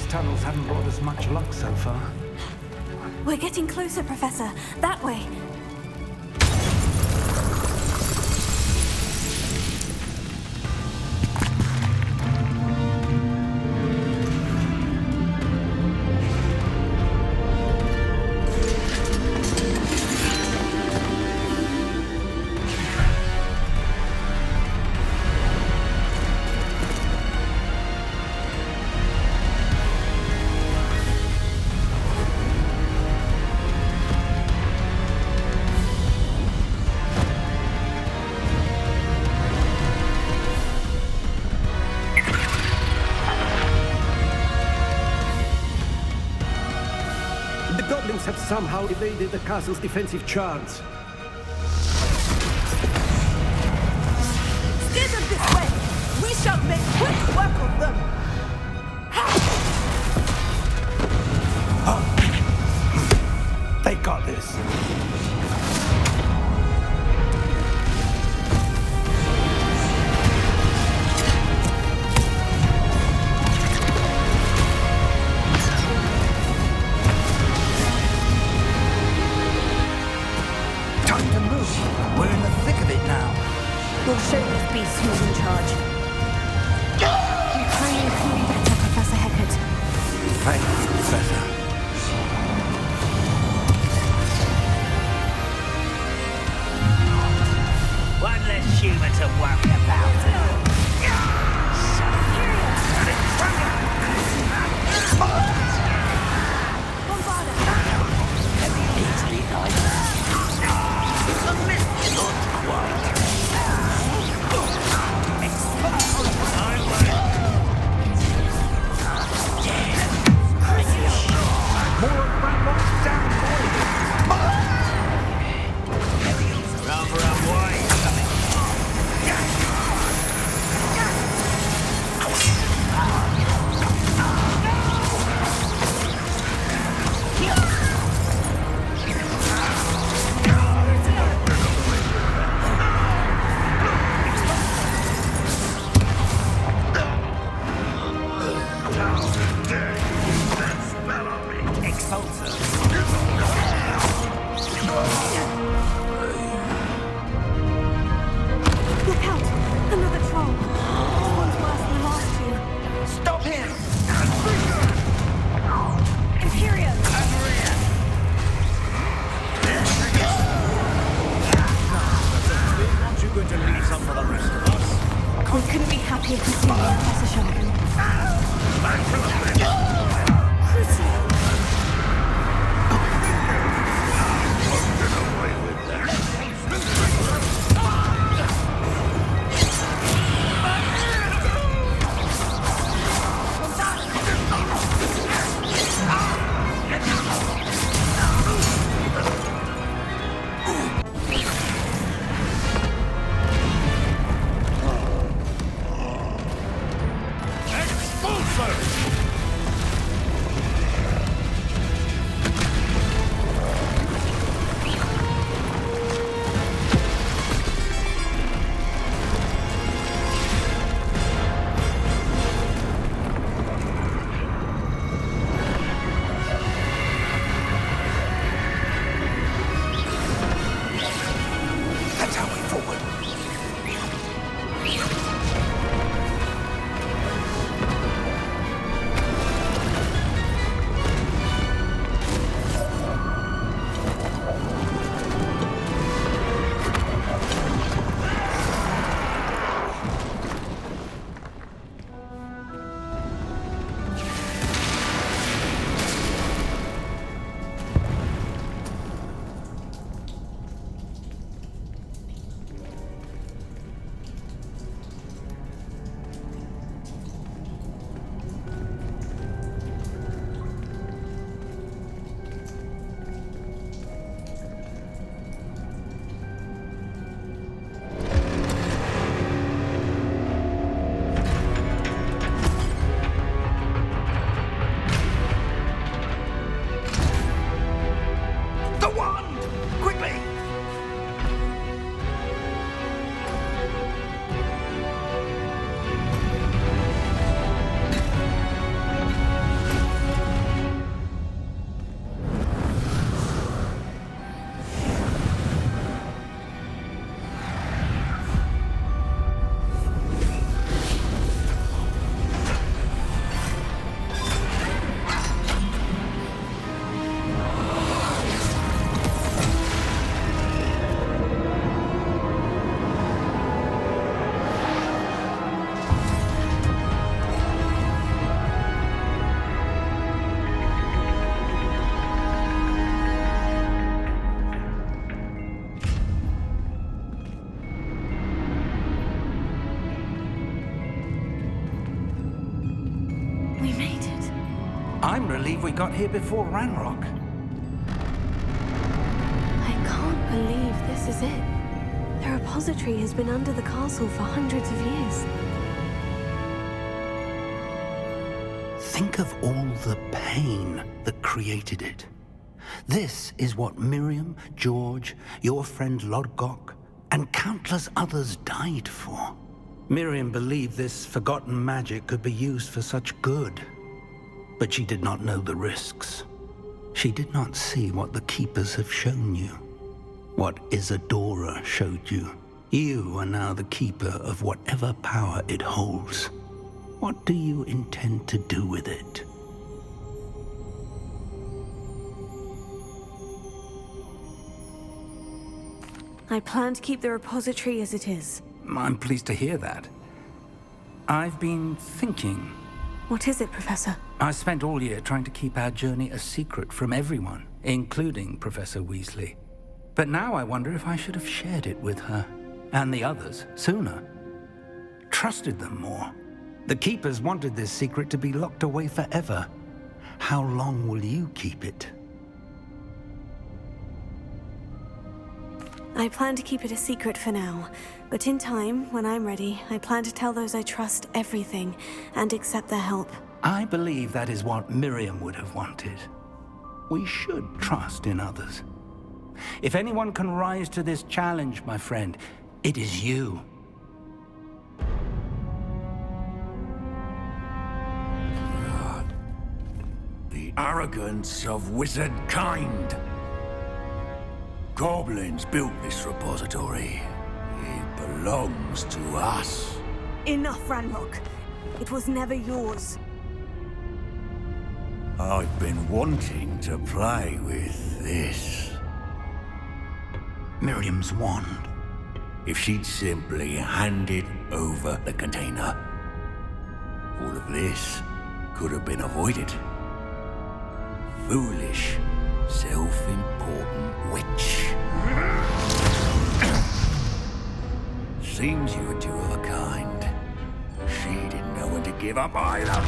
Tunnels haven't brought us much luck so far. We're getting closer, Professor. That way. Have somehow evaded the castle's defensive charms. Steer them this way! We shall make quick work of them! They got this. We'll show these beasts who's in charge. We pray falter. Look out! Another troll. This one's worse than the last two. Stop him! Imperium! Aren't you going to leave some for the rest of us? We couldn't be happier to see you, Professor Sharp. I'm relieved we got here before Ranrock. I can't believe this is it. The repository has been under the castle for hundreds of years. Think of all the pain that created it. This is what Miriam, George, your friend Lodgok, and countless others died for. Miriam believed this forgotten magic could be used for such good. But she did not know the risks. She did not see what the Keepers have shown you. What Isadora showed you. You are now the Keeper of whatever power it holds. What do you intend to do with it? I plan to keep the repository as it is. I'm pleased to hear that. I've been thinking. What is it, Professor? I spent all year trying to keep our journey a secret from everyone, including Professor Weasley. But now I wonder if I should have shared it with her, and the others, sooner. Trusted them more. The Keepers wanted this secret to be locked away forever. How long will you keep it? I plan to keep it a secret for now, but in time, when I'm ready, I plan to tell those I trust everything and accept their help. I believe that is what Miriam would have wanted. We should trust in others. If anyone can rise to this challenge, my friend, it is you. The the arrogance of wizard kind. Goblins built this repository. It belongs to us. Enough, Ranrock. It was never yours. I've been wanting to play with this. Miriam's wand. If she'd simply handed over the container, all of this could have been avoided. Foolish, self-important witch. Seems you were two of a kind. She didn't know when to give up either.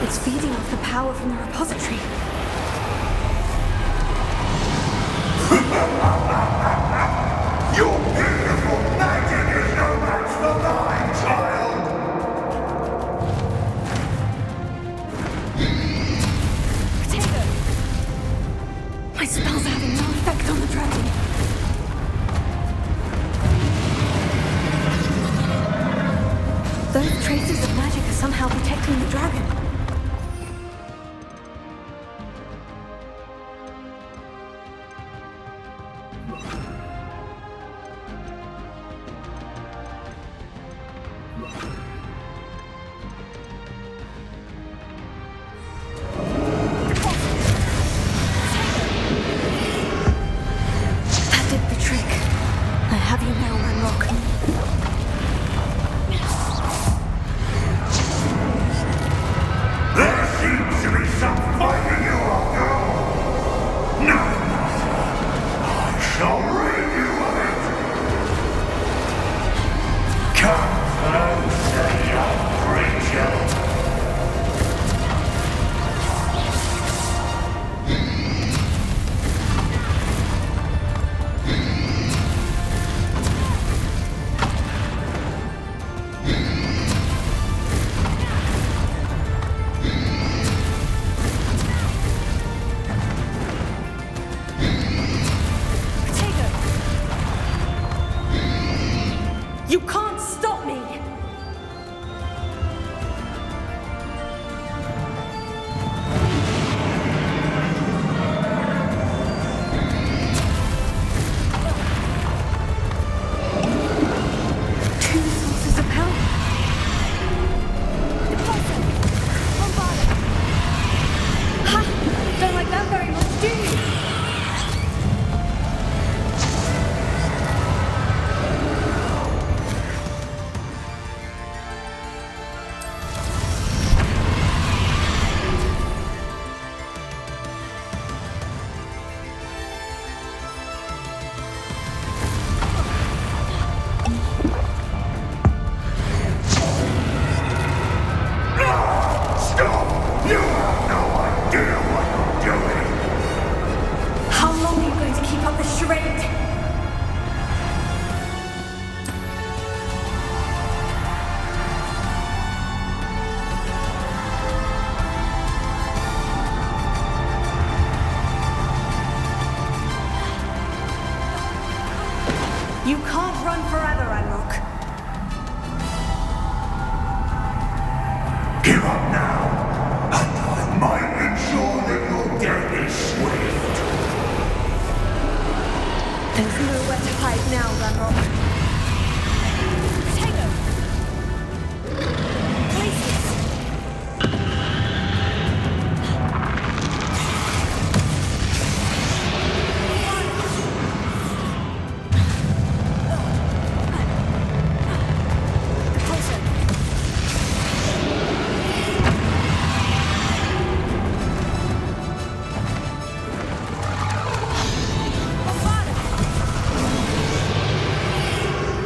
It's feeding off the power from the repository. Your beautiful magic is no match for mine, child! Potato! My spells are having no effect on the dragon. Those traces of magic are somehow protecting the dragon. That did the trick. I have you now, Ranrock. There seems to be some fight in you after all. No matter. I shall rid you of it. Come closer, young creature. You can't stop me! Two sources of power. Ha! Don't like that very much, do you?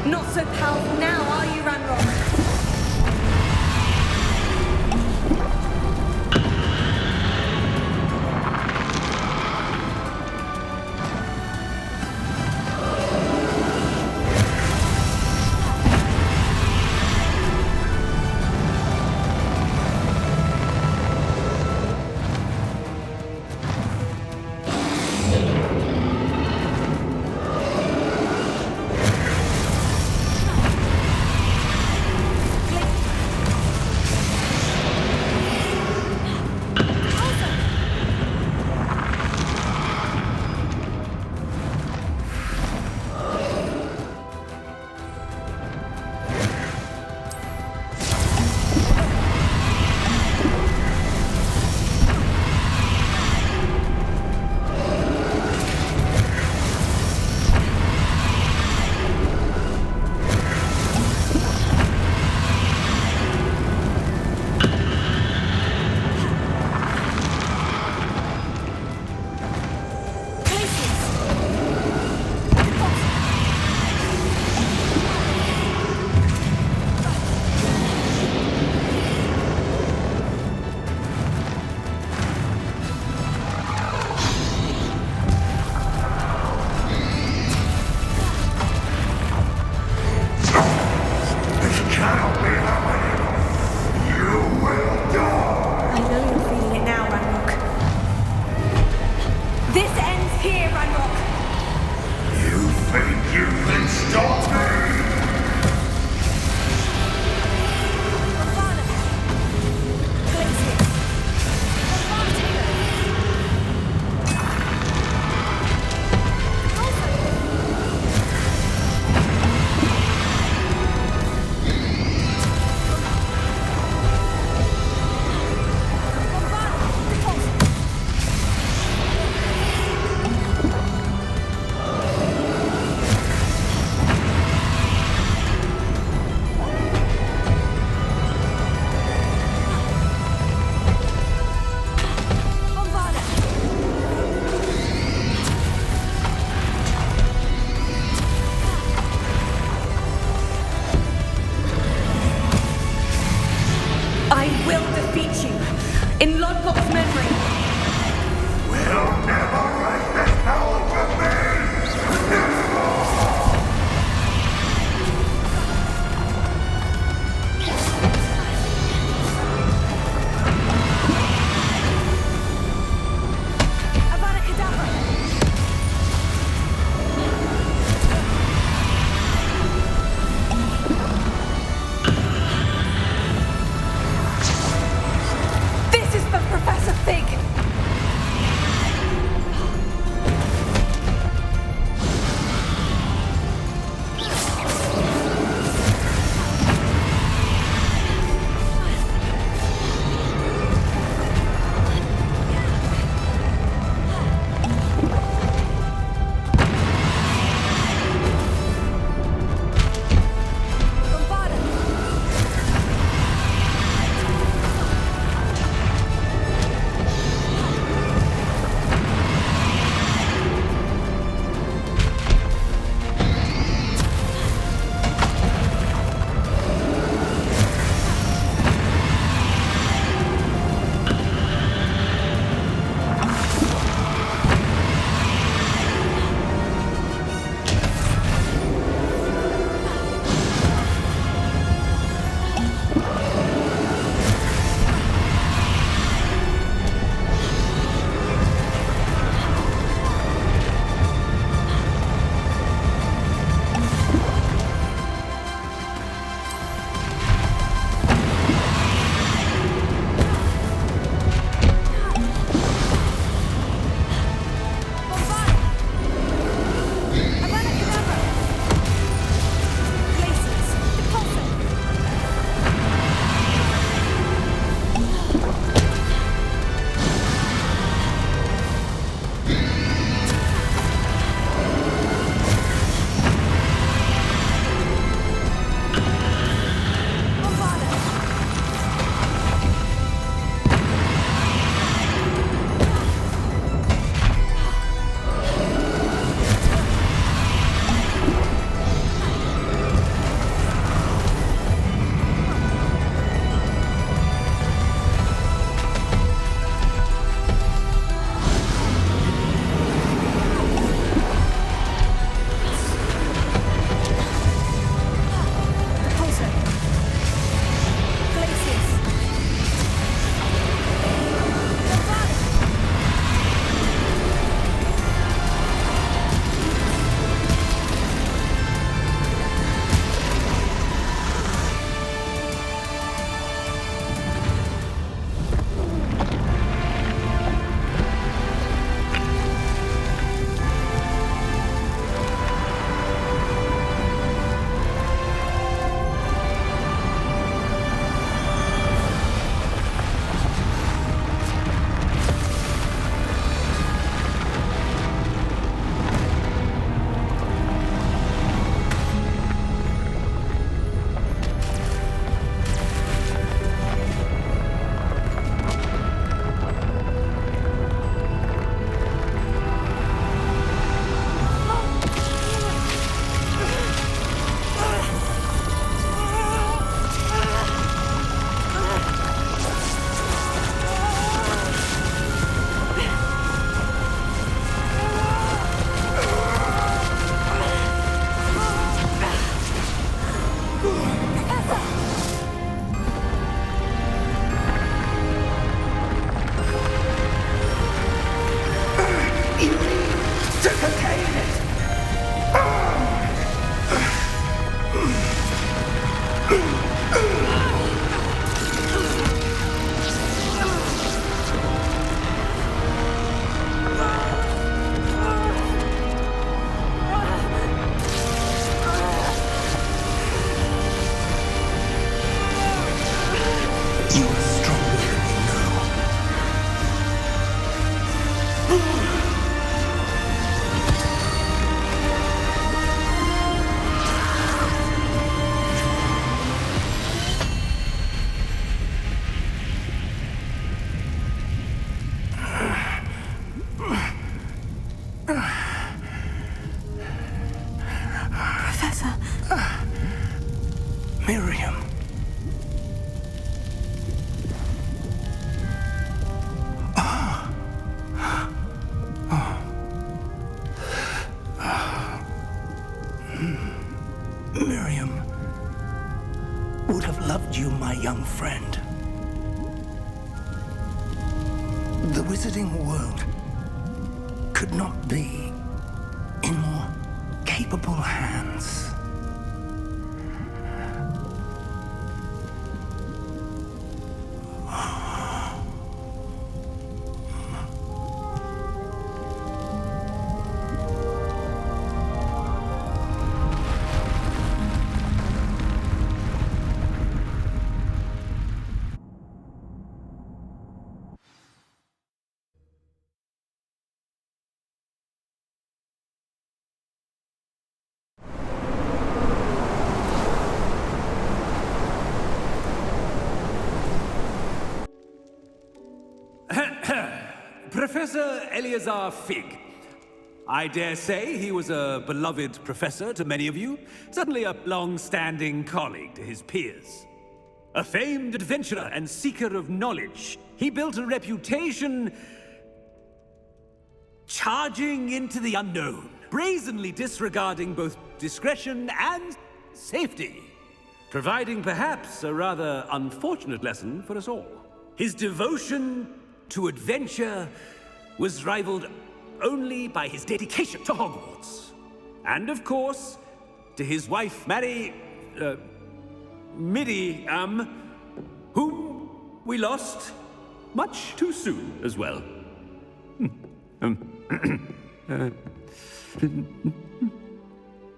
Not so powerful now, are you, Ranrock? Professor. Miriam. Miriam would have loved you, my young friend. The wizarding world could not be in more capable hands. Professor Eleazar Fig. I dare say he was a beloved professor to many of you, certainly a long-standing colleague to his peers. A famed adventurer and seeker of knowledge, he built a reputation charging into the unknown, brazenly disregarding both discretion and safety, providing perhaps a rather unfortunate lesson for us all. His devotion to adventure was rivaled only by his dedication to Hogwarts. And of course, to his wife, Midi, whom we lost much too soon as well.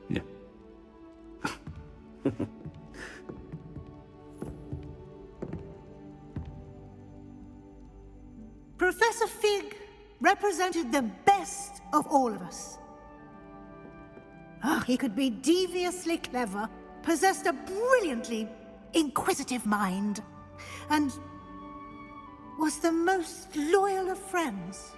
Yeah. Professor Fig represented the best of all of us. He could be deviously clever, possessed a brilliantly inquisitive mind, and was the most loyal of friends.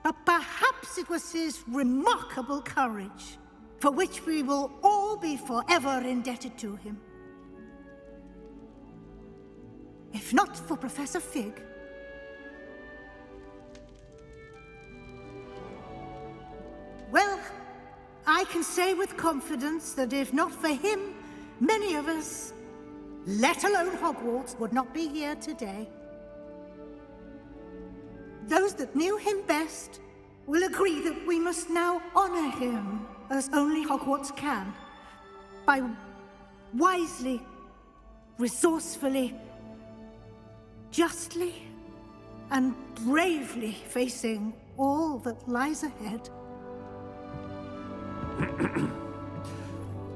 But perhaps it was his remarkable courage, for which we will all be forever indebted to him. If not for Professor Fig, well, I can say with confidence that if not for him, many of us, let alone Hogwarts, would not be here today. Those that knew him best will agree that we must now honor him as only Hogwarts can, by wisely, resourcefully, justly and bravely facing all that lies ahead.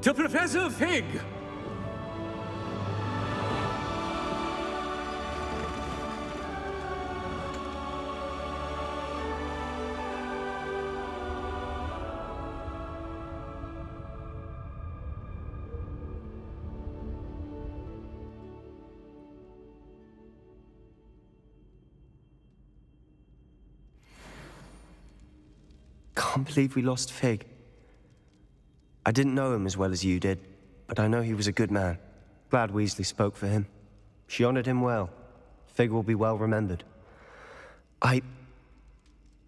To Professor Fig! Can't believe we lost Fig. I didn't know him as well as you did, but I know he was a good man. Glad Weasley spoke for him. She honored him well. Fig will be well remembered. I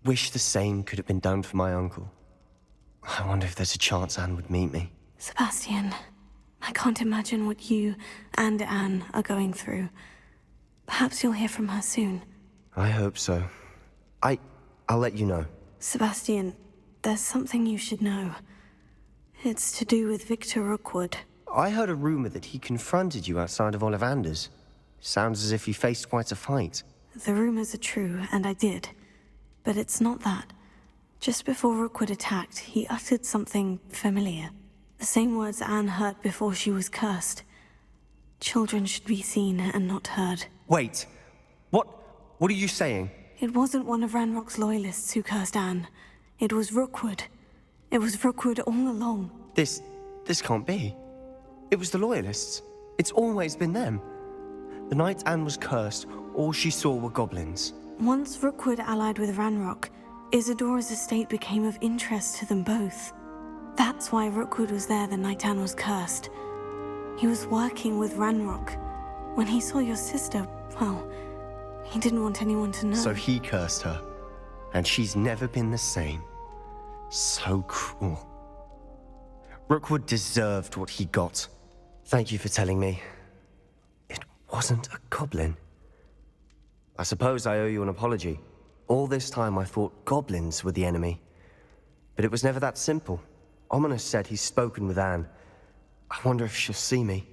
wish the same could have been done for my uncle. I wonder if there's a chance Anne would meet me. Sebastian, I can't imagine what you and Anne are going through. Perhaps you'll hear from her soon. I hope so. I'll let you know. Sebastian, there's something you should know. It's to do with Victor Rookwood. I heard a rumor that he confronted you outside of Ollivander's. Sounds as if you faced quite a fight. The rumors are true, and I did. But it's not that. Just before Rookwood attacked, he uttered something familiar. The same words Anne heard before she was cursed. Children should be seen and not heard. Wait. What are you saying? It wasn't one of Ranrock's loyalists who cursed Anne. It was Rookwood. It was Rookwood all along. This can't be. It was the loyalists. It's always been them. The night Anne was cursed, all she saw were goblins. Once Rookwood allied with Ranrock, Isadora's estate became of interest to them both. That's why Rookwood was there the night Anne was cursed. He was working with Ranrock. When he saw your sister, well, he didn't want anyone to know. So he cursed her, and she's never been the same. So cruel. Rookwood deserved what he got. Thank you for telling me. It wasn't a goblin. I suppose I owe you an apology. All this time I thought goblins were the enemy. But it was never that simple. Ominous said he's spoken with Anne. I wonder if she'll see me.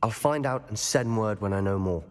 I'll find out and send word when I know more.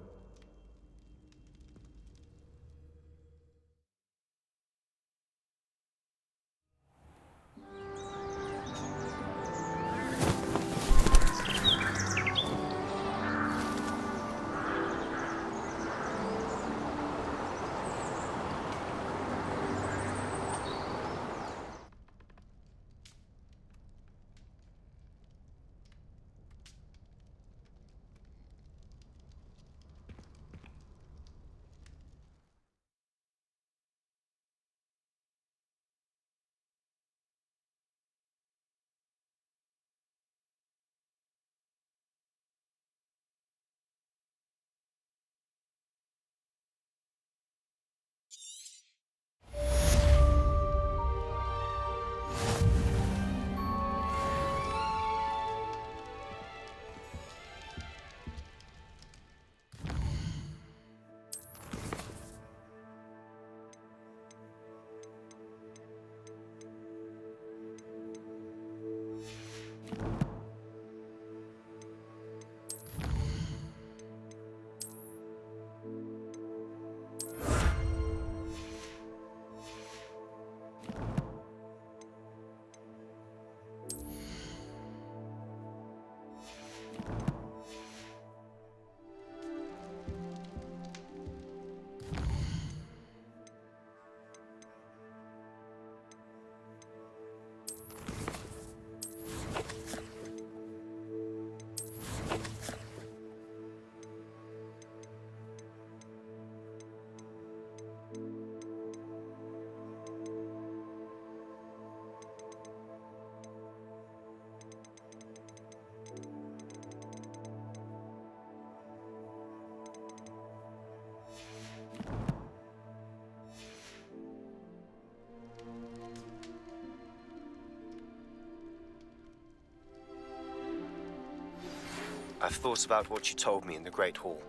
I've thought about what you told me in the Great Hall.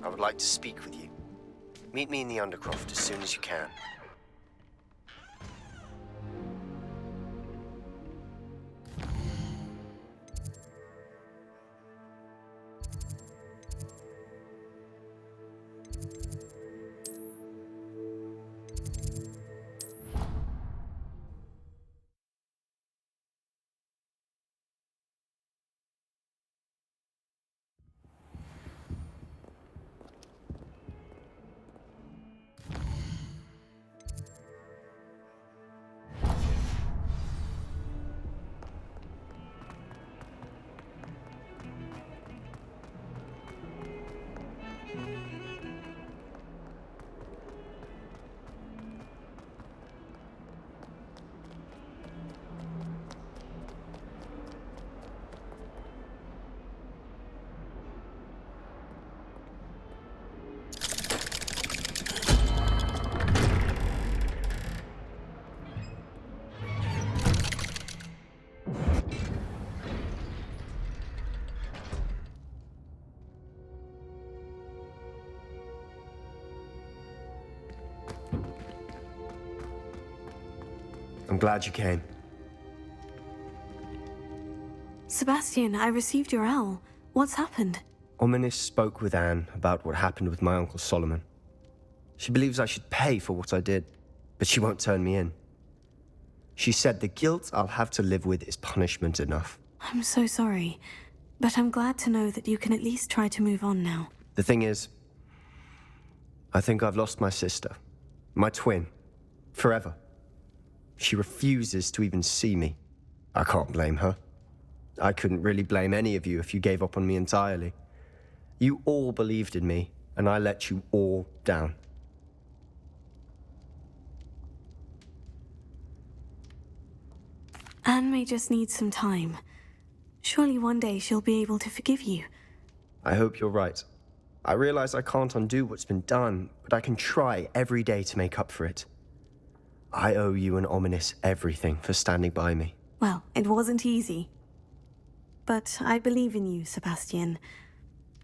I would like to speak with you. Meet me in the Undercroft as soon as you can. I'm glad you came. Sebastian, I received your owl. What's happened? Ominis spoke with Anne about what happened with my Uncle Solomon. She believes I should pay for what I did, but she won't turn me in. She said the guilt I'll have to live with is punishment enough. I'm so sorry, but I'm glad to know that you can at least try to move on now. The thing is, I think I've lost my sister, my twin, forever. She refuses to even see me. I can't blame her. I couldn't really blame any of you if you gave up on me entirely. You all believed in me, and I let you all down. Anne may just need some time. Surely one day she'll be able to forgive you. I hope you're right. I realize I can't undo what's been done, but I can try every day to make up for it. I owe you and Ominis everything for standing by me. Well, it wasn't easy. But I believe in you, Sebastian.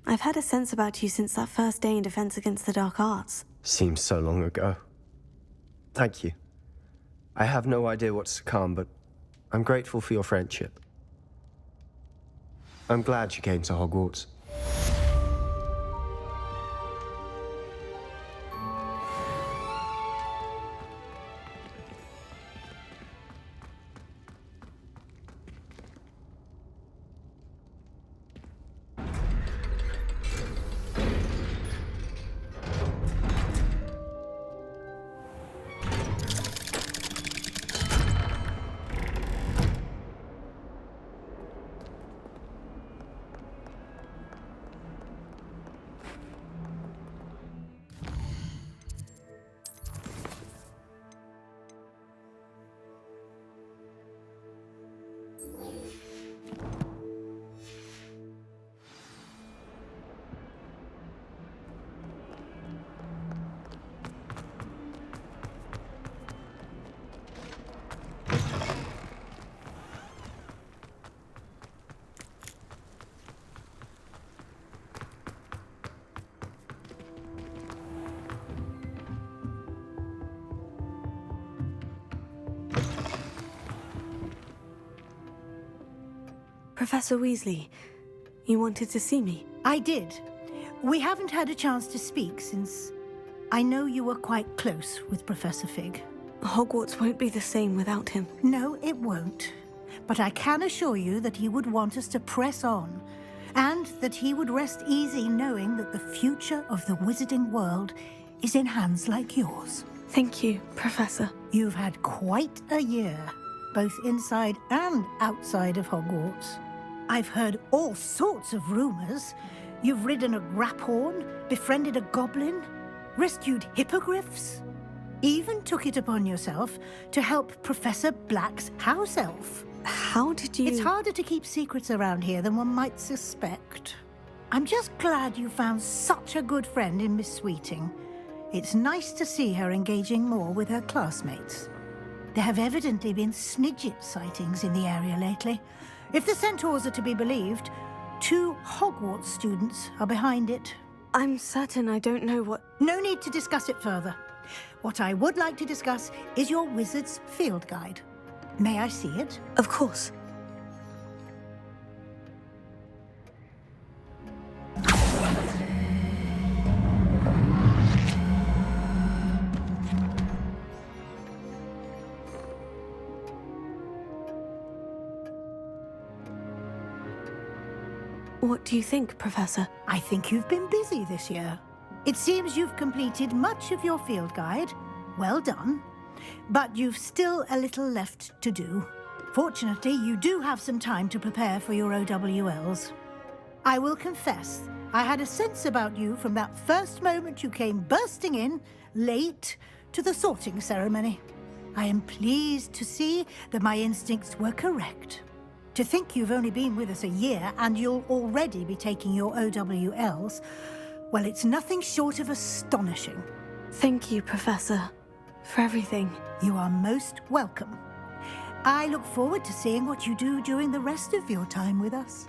I've had a sense about you since that first day in Defense Against the Dark Arts. Seems so long ago. Thank you. I have no idea what's to come, but I'm grateful for your friendship. I'm glad you came to Hogwarts. Professor Weasley, you wanted to see me? I did. We haven't had a chance to speak since I know you were quite close with Professor Fig. Hogwarts won't be the same without him. No, it won't. But I can assure you that he would want us to press on, and that he would rest easy knowing that the future of the wizarding world is in hands like yours. Thank you, Professor. You've had quite a year, both inside and outside of Hogwarts. I've heard all sorts of rumors. You've ridden a grapphorn, befriended a goblin, rescued hippogriffs, even took it upon yourself to help Professor Black's house elf. How did you... It's harder to keep secrets around here than one might suspect. I'm just glad you found such a good friend in Miss Sweeting. It's nice to see her engaging more with her classmates. There have evidently been Snidget sightings in the area lately. If the Centaurs are to be believed, 2 Hogwarts students are behind it. I'm certain I don't know what... No need to discuss it further. What I would like to discuss is your wizard's field guide. May I see it? Of course. What do you think, Professor? I think you've been busy this year. It seems you've completed much of your field guide. Well done. But you've still a little left to do. Fortunately, you do have some time to prepare for your OWLs. I will confess, I had a sense about you from that first moment you came bursting in, late, to the sorting ceremony. I am pleased to see that my instincts were correct. To think you've only been with us a year and you'll already be taking your OWLs, well, it's nothing short of astonishing. Thank you, Professor, for everything. You are most welcome. I look forward to seeing what you do during the rest of your time with us.